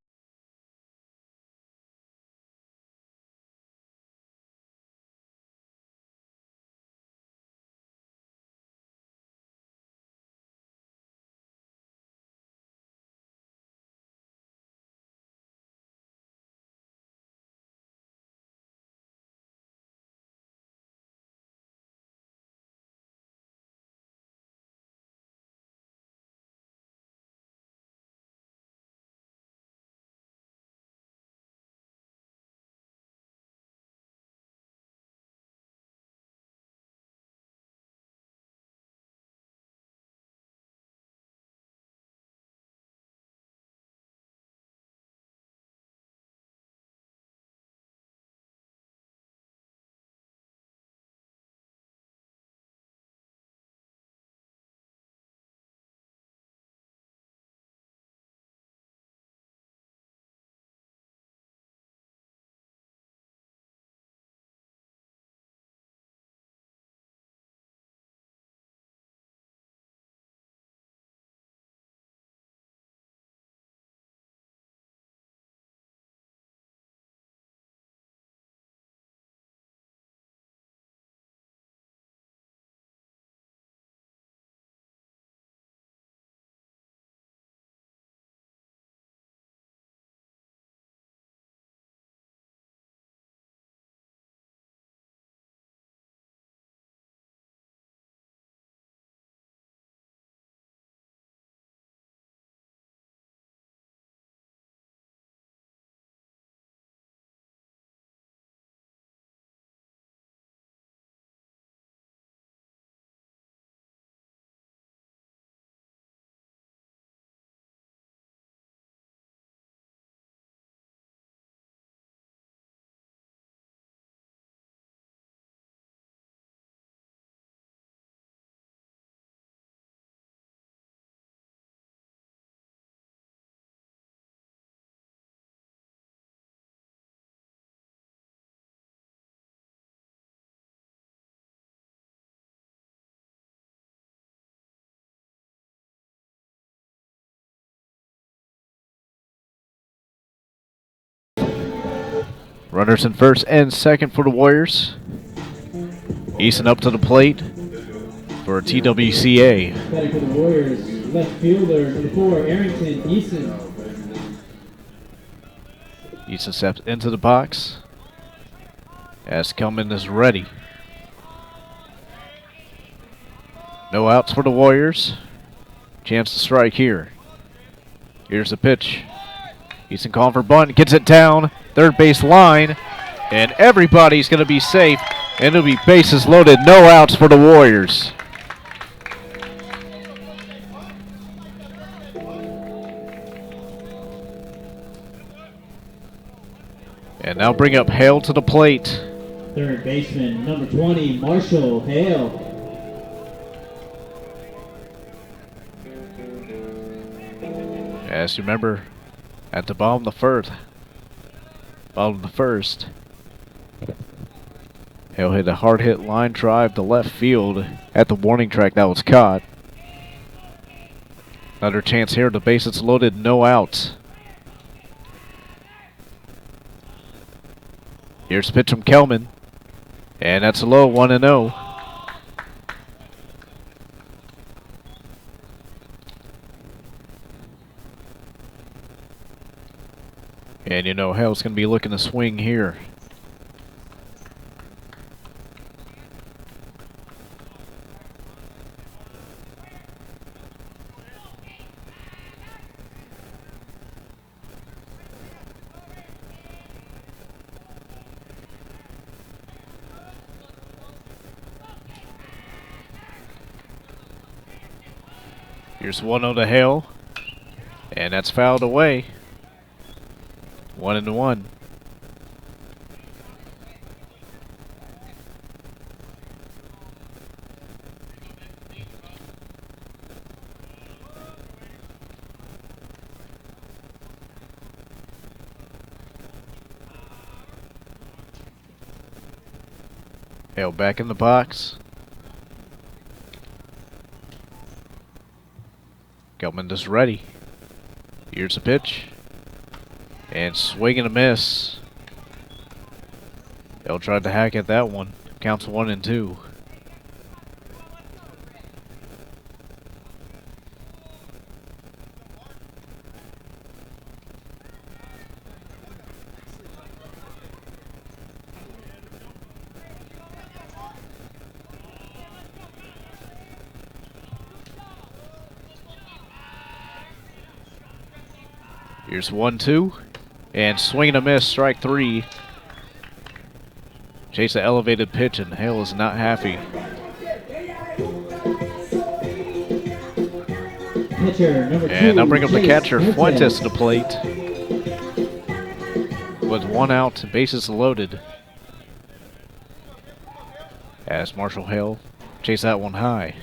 runners in first and second for the Warriors. Eason up to the plate for TWCA. Batting for the Warriors, left fielder, number 4, Arrington Eason. Eason steps into the box as Kelman is ready. No outs for the Warriors. Chance to strike here. Here's the pitch. Eason calling for bunt, gets it down, third base line, and everybody's going to be safe, and it'll be bases loaded, no outs for the Warriors. And now bring up Hale to the plate. Third baseman, number 20, Marshall Hale. As you remember, at the bottom of the first, He'll hit a hard hit line drive to left field at the warning track. That was caught. Another chance here. The bases loaded, no outs. Here's a pitch from Kelman. And that's low, 1-0. And you know Hale's going to be looking to swing here. Here's 1-0 to Hale. And that's fouled away. 1-1. Hale back in the box. Gelman is ready. Here's a pitch. And swing and a miss. Hale tried to hack at that one. Counts 1-2. Here's 1-2. And swing and a miss, strike 3. Chase the elevated pitch, and Hale is not happy. Pitcher number 2. And I'll bring up the Chase catcher, Fuentes, Fuentes. to the plate. With 1 out, bases loaded. As Marshall Hale chase that one high.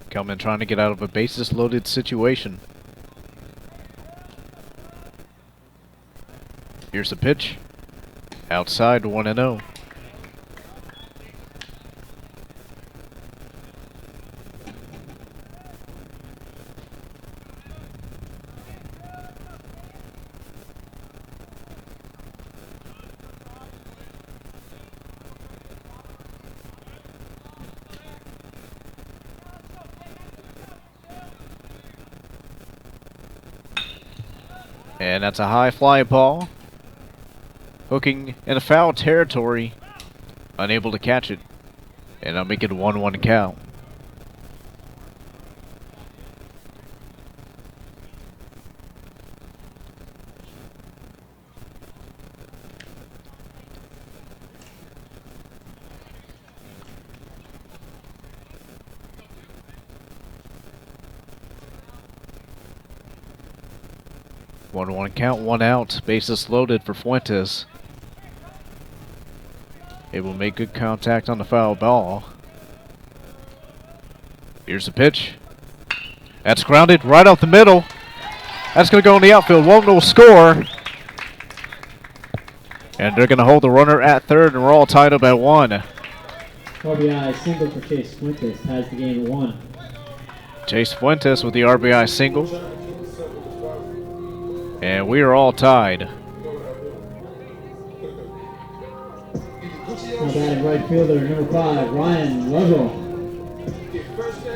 Kelman trying to get out of a bases loaded situation. Here's the pitch. Outside, 1-0. And that's a high fly ball. Hooking in a foul territory. Unable to catch it. And I'll make it a 1-1 count. One count, 1 out. Bases loaded for Fuentes. It will make good contact on the foul ball. Here's the pitch. That's grounded right off the middle. That's going to go in the outfield. One will score. And they're going to hold the runner at third, and we're all tied up at 1. RBI single for Chase Fuentes ties the game at 1. Chase Fuentes with the RBI single. And we are all tied. Now batting right fielder number 5, Ryan Lovell.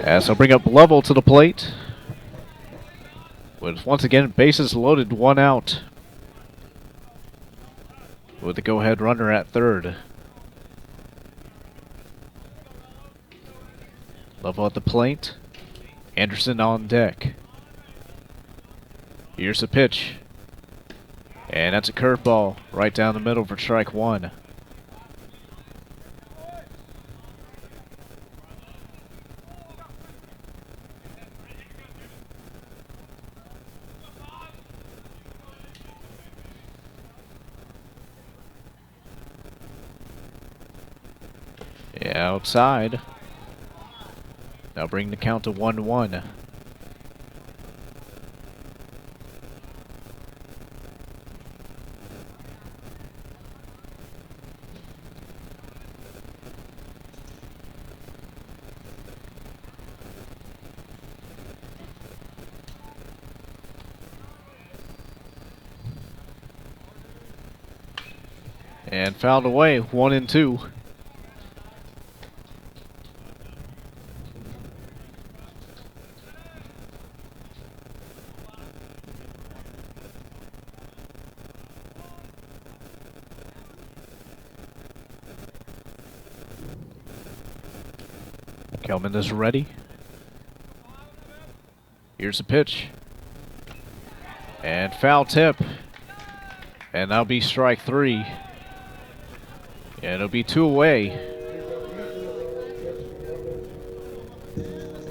As I'll bring up Lovell to the plate. With once again bases loaded, 1 out. With the go-ahead runner at third. Lovell at the plate. Anderson on deck. Here's the pitch. And that's a curveball right down the middle for strike 1. Yeah, outside. Now bring the count to 1-1. And fouled away, 1-2. Kelman is ready. Here's the pitch. And foul tip. And that'll be strike 3. And it'll be 2 away.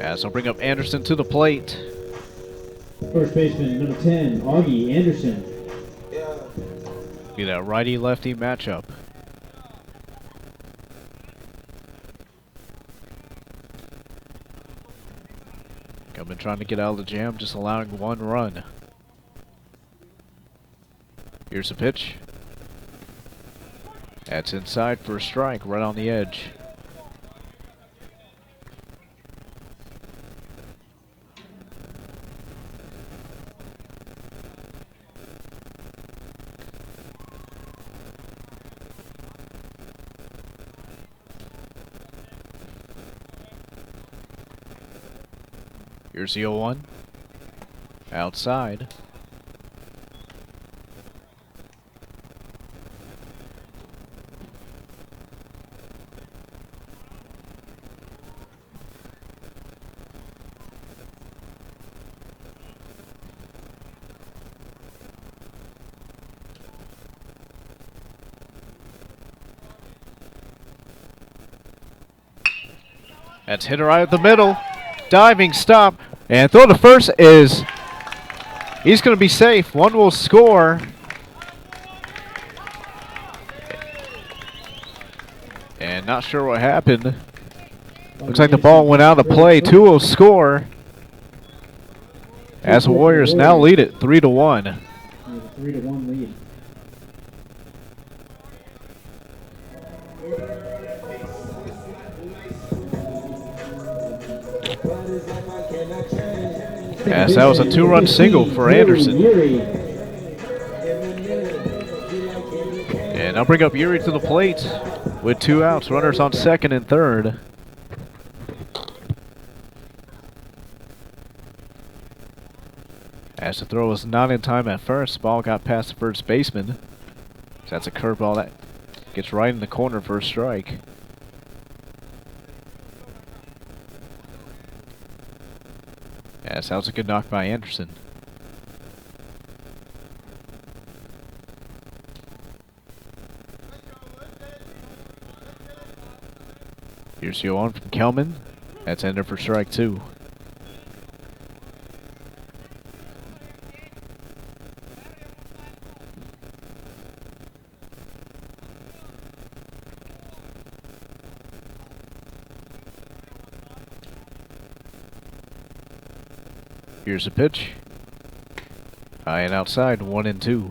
As I'll bring up Anderson to the plate. First baseman, number 10, Augie Anderson. Be that righty-lefty matchup. I've been trying to get out of the jam, just allowing 1 run. Here's the pitch. That's inside for a strike, right on the edge. Here's the 0-1. Outside. That's hit right at the middle. Diving stop. And throw to first is, he's going to be safe. 1 will score. And not sure what happened. Looks like the ball went out of play. 2 will score. As the Warriors now lead it 3-1. 3-1 lead. Yes, that was a 2-run single for Anderson. And I'll bring up Emery to the plate with 2 outs. Runners on second and third. As the throw was not in time at first, ball got past the first baseman. So that's a curveball that gets right in the corner for a strike. Yes, that was a good knock by Anderson. Here's the 0-1 from Kelman. That's ender for strike 2. Here's a pitch. High and outside, 1-2.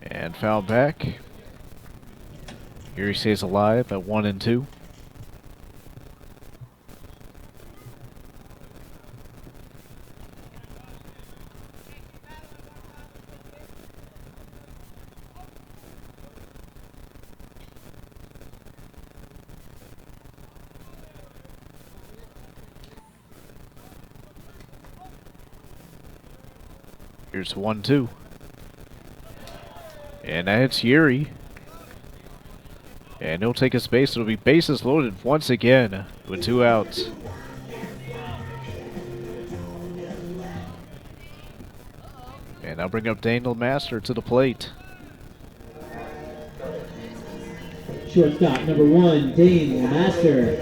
And foul back. Here he stays alive at 1-2. Here's 1-2. And that hits Emery. And he'll take his base. It'll be bases loaded once again with 2 outs. And I'll bring up Daniel Master to the plate. Shortstop, number 1, Dane Master.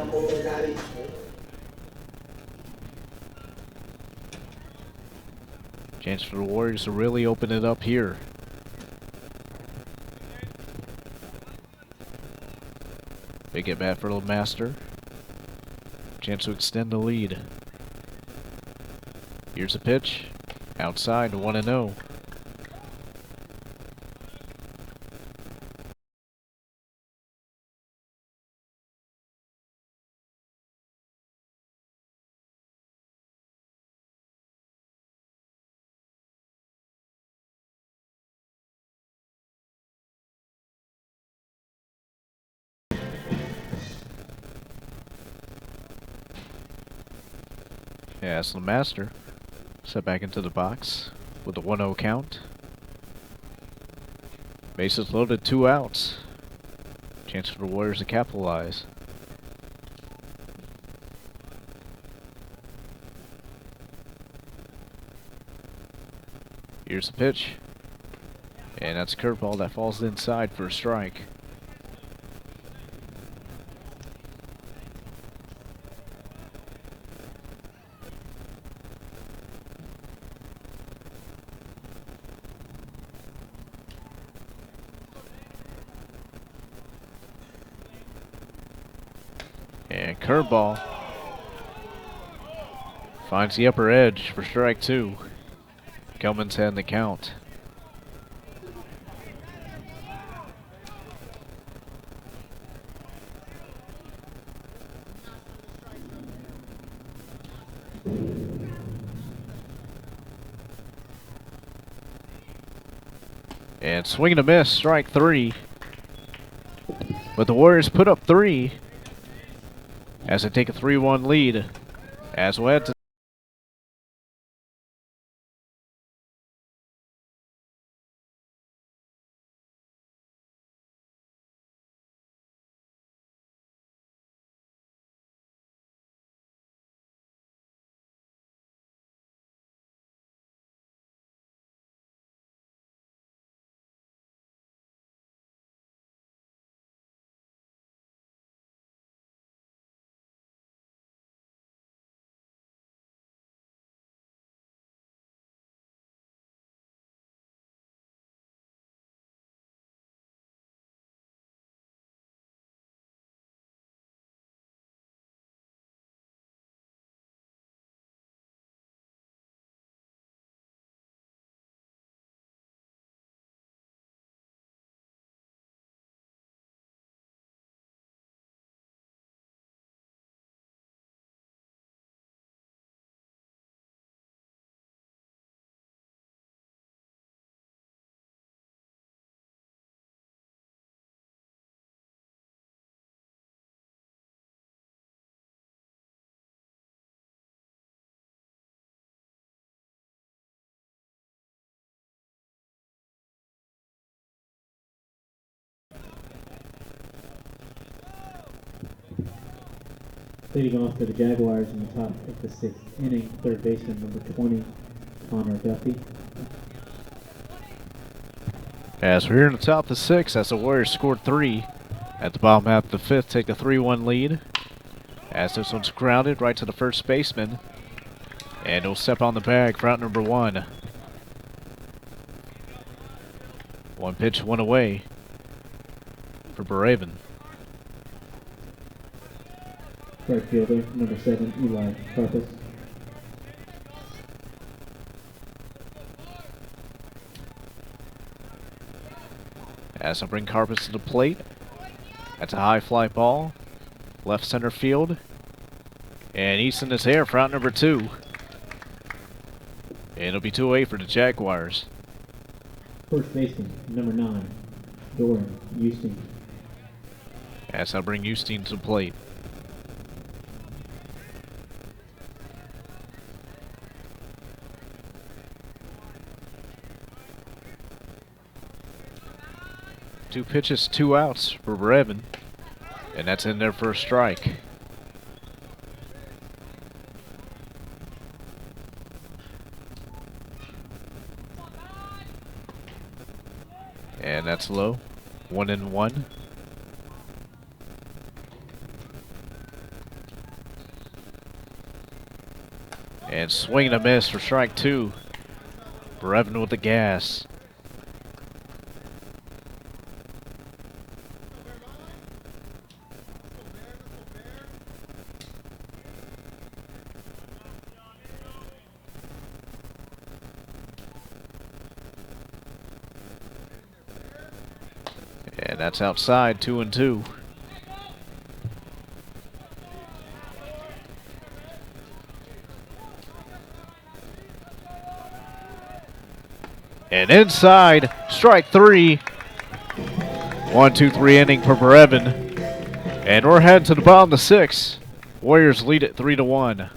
Chance for the Warriors to really open it up here. Big at bat for the Master. Chance to extend the lead. Here's a pitch. Outside, 1-0. Yeah, that's the Master. Set back into the box with a 1-0 count. Bases loaded, 2 outs. Chance for the Warriors to capitalize. Here's the pitch. And that's a curveball that falls inside for a strike. And curveball finds the upper edge for strike 2. Kelman's had the count. And swing and a miss, strike 3. But the Warriors put up 3 as they take a 3-1 lead. As we'll head to Leading off for the Jaguars in the top of the 6th inning, third baseman number 20, Connor Duffy. as we're here in the top of the 6th, as the Warriors scored 3 at the bottom half of the 5th, take a 3-1 lead. As this one's grounded right to the first baseman, and he'll step on the bag for out number 1. 1 pitch, 1 away for Baraven. Right fielder, number 7, Eli Carpus. As I bring Carpus to the plate, that's a high fly ball, left center field, and Easton is there for out number 2. And it'll be 2-away for the Jaguars. First baseman, number 9, Doran Houston. As I bring Houston to the plate. Two pitches, 2 outs for Brevin, and that's in there for a strike. And that's low, 1-1. And swing and a miss for strike 2. Brevin with the gas. And that's outside, 2-2. And inside, strike 3. 1-2-3 inning for Brevin. And we're heading to the bottom of the 6th. Warriors lead it 3-1.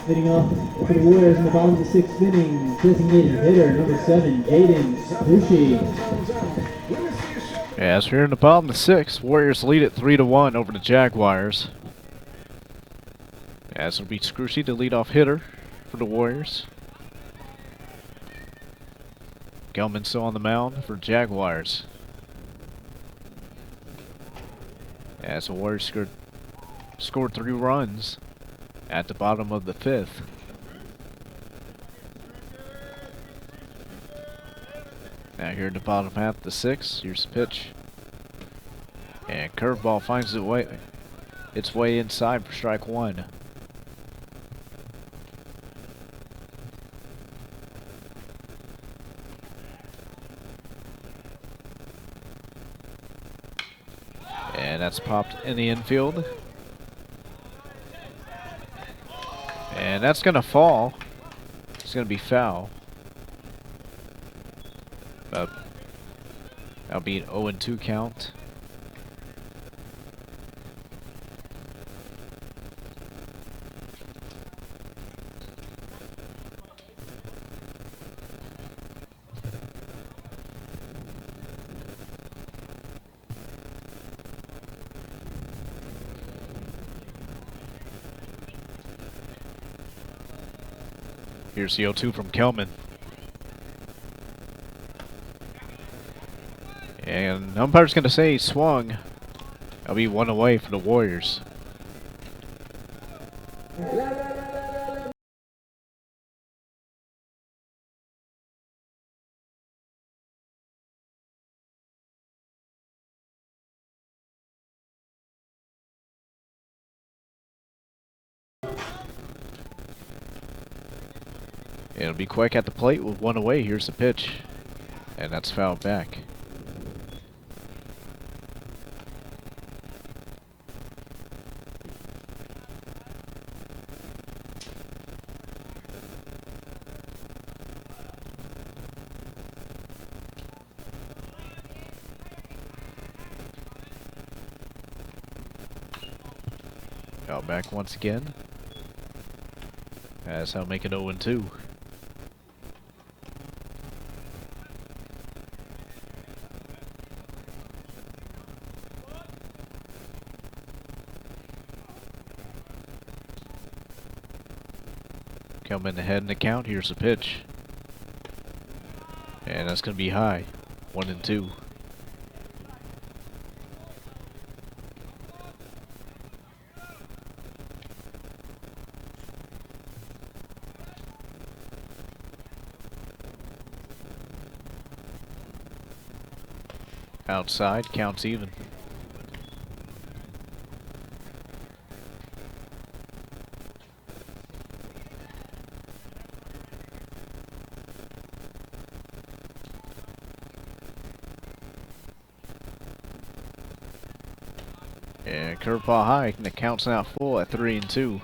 Leading off for the Warriors in the bottom of the 6th inning, designated hitter number 7, Jaden Rushi. As we're in the bottom of the 6th, Warriors lead it 3-1 over the Jaguars. As it'll be Scrushy, the leadoff hitter for the Warriors. Gelman still on the mound for Jaguars. As the Warriors scored 3 runs at the bottom of the 5th. Now here in the bottom half of the 6th, here's the pitch. And curveball finds its way inside for strike 1. And that's popped in the infield. And that's going to fall. It's going to be foul. That'll be an 0-2 count. Here's the 0-2 from Kelman. And umpire's going to say he swung. That'll be 1 away for the Warriors. It'll be quick at the plate with 1 away. Here's the pitch. And that's fouled back. Out back once again. That's how make it 0-2. Coming ahead in the count. Here's the pitch. And that's going to be high. 1-2. Outside, counts even. And curveball high, and the count's now full at 3-2.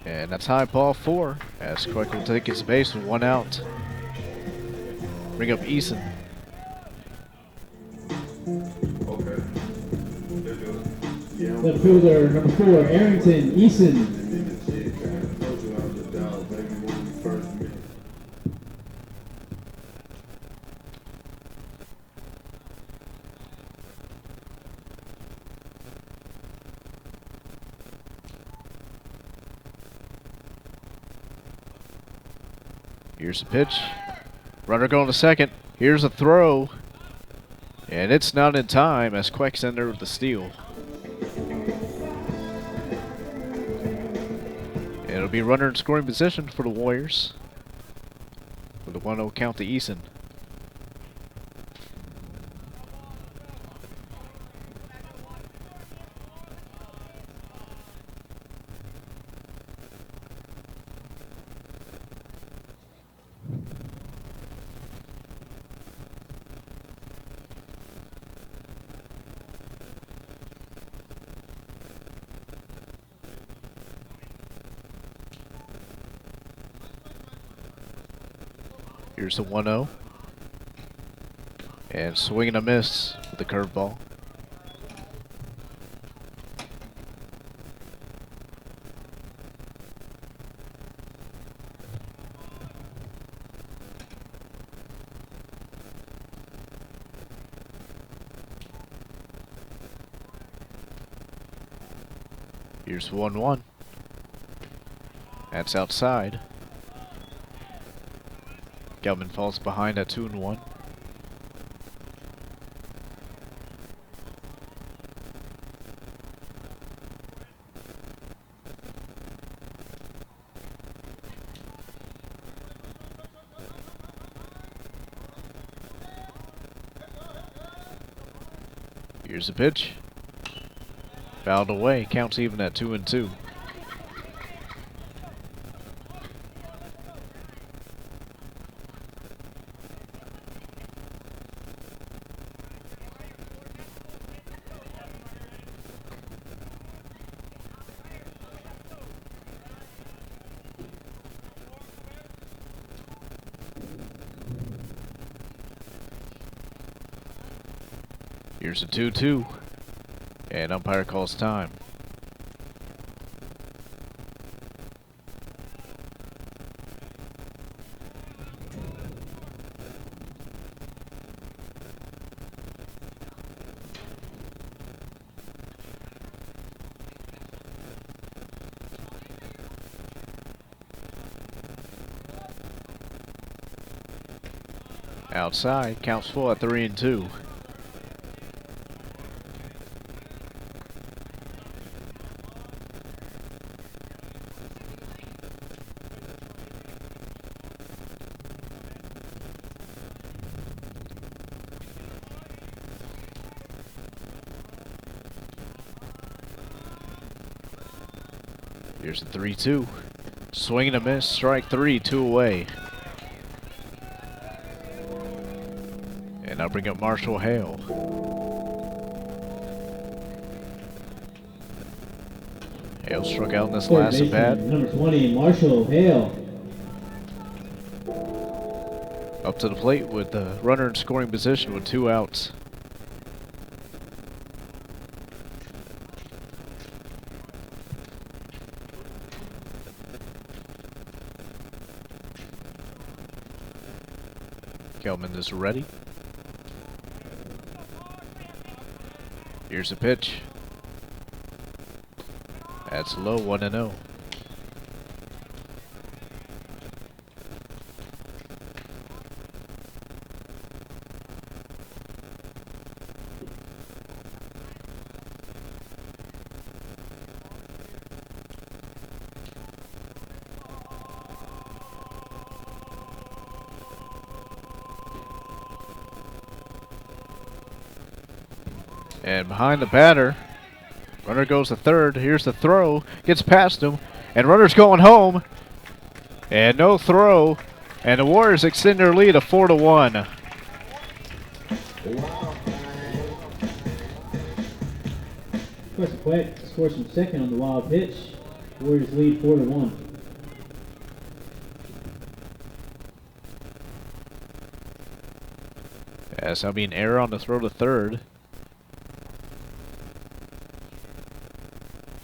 And that's high, ball 4, as Quake will take his base with 1 out. Bring up Eason. Left fielder number 4, Arrington Eason. Here's the pitch. Runner going to second. Here's a throw. And it's not in time as Quack's in there with the steal. And it'll be runner in scoring position for the Warriors. With a 1-0 count to Eason. Here's a 1-0. And swing and a miss with the curveball. Here's 1-1. That's outside. Gelman falls behind at 2-1. Here's the pitch. Fouled away. Counts even at 2-2. Here's a 2-2. And umpire calls time. Outside, counts full at 3-2. Here's the 3-2. Swing and a miss, strike 3, 2 away. And I'll bring up Marshall Hale. Hale struck out in this last at bat. Number 20, Marshall Hale. Up to the plate with the runner in scoring position with 2 outs. Kelman is ready. Here's the pitch. That's low, 1-0. And behind the batter, runner goes to third. Here's the throw. Gets past him. And runner's going home. And no throw. And the Warriors extend their lead to 4-1. Carson Quick scores from second on the wild pitch. Warriors lead 4-1. As that'll be an error on the throw to third.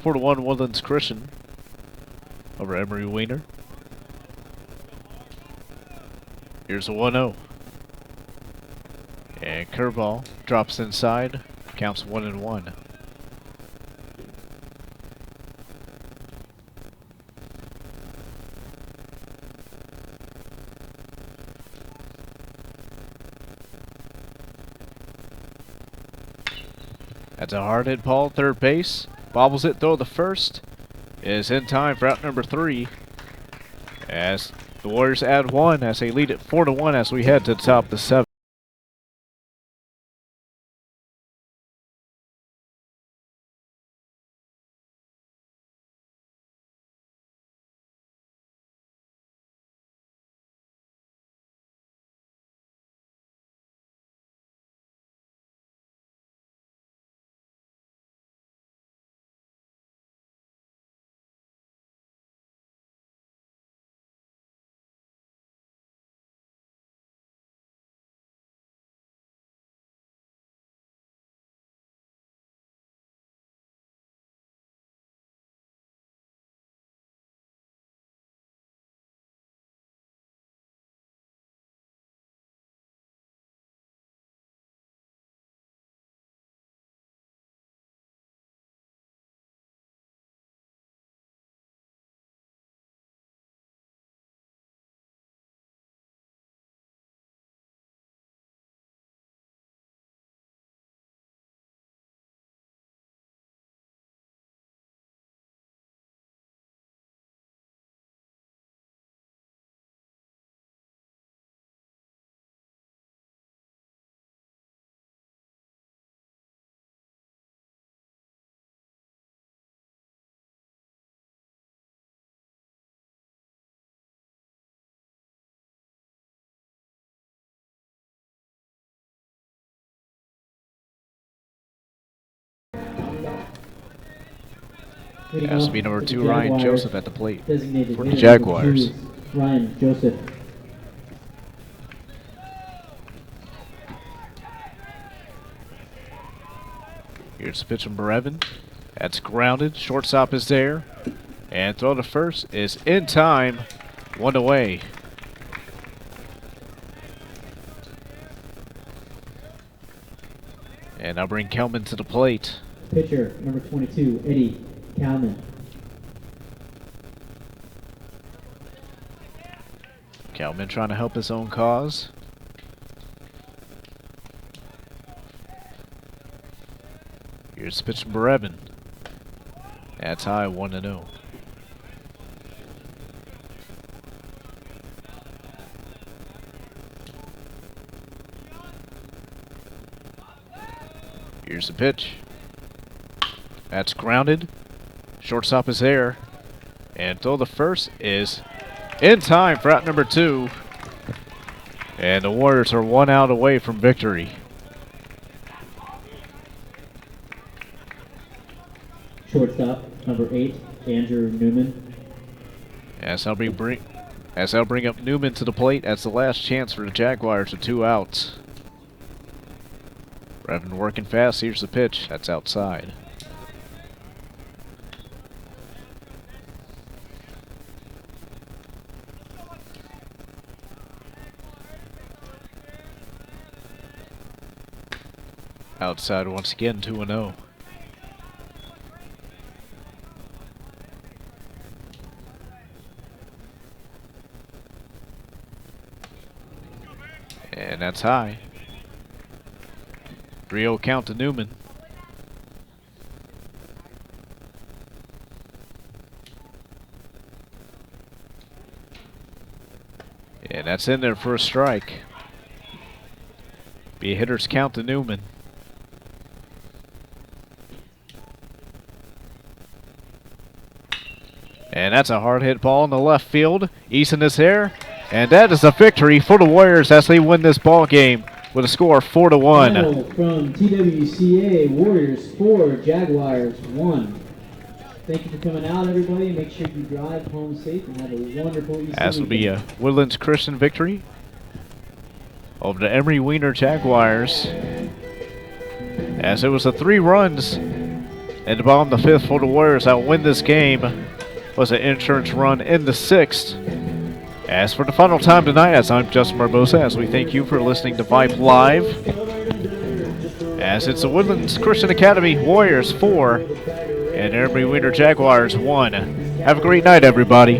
4-1 Woodlands Christian over Emery Weiner. Here's a 1-0. And curveball drops inside. Counts 1-1. That's a hard hit ball, third base. Bobbles it, throw the first. Is in time for out number 3. As the Warriors add 1 as they lead it 4-1 as we head to the top of the 7th. Has to be number 2, Ryan Joseph at the plate for the Jaguars. Ryan Joseph. Here's the pitch from Brevin. That's grounded. Shortstop is there. And throw to first is in time. 1 away. And I'll bring Kelman to the plate. Pitcher, number 22, Eddie Kalman. Kelman trying to help his own cause. Here's the pitch from Brevin. That's high, 1-0. Here's the pitch. That's grounded. Shortstop is there. And throw the first is in time for out number 2. And the Warriors are 1 out away from victory. Shortstop, number 8, Andrew Newman. As I'll bring up Newman to the plate as the last chance for the Jaguars with 2 outs. Brevin working fast. Here's the pitch. That's outside. Outside once again, 2-0. And that's high. 3-0 count to Newman. And that's in there for a strike. Be a hitter's count to Newman. And that's a hard hit ball in the left field. Easton is there. And that is a victory for the Warriors as they win this ball game with a score of 4-1. Final from TWCA, Warriors 4, Jaguars 1. Thank you for coming out, everybody. Make sure you drive home safe and have a wonderful Easter As will be weekend. a Woodlands Christian victory over the Emery Weiner Jaguars. As it was a 3 runs in the bottom of the 5th for the Warriors that win this game. Was an insurance run in the 6th. As for the final time tonight, as I'm Justin Barbosa, as we thank you for listening to Vype Live. As it's the Woodlands Christian Academy Warriors 4 and Emery Weiner Jaguars 1. Have a great night, everybody.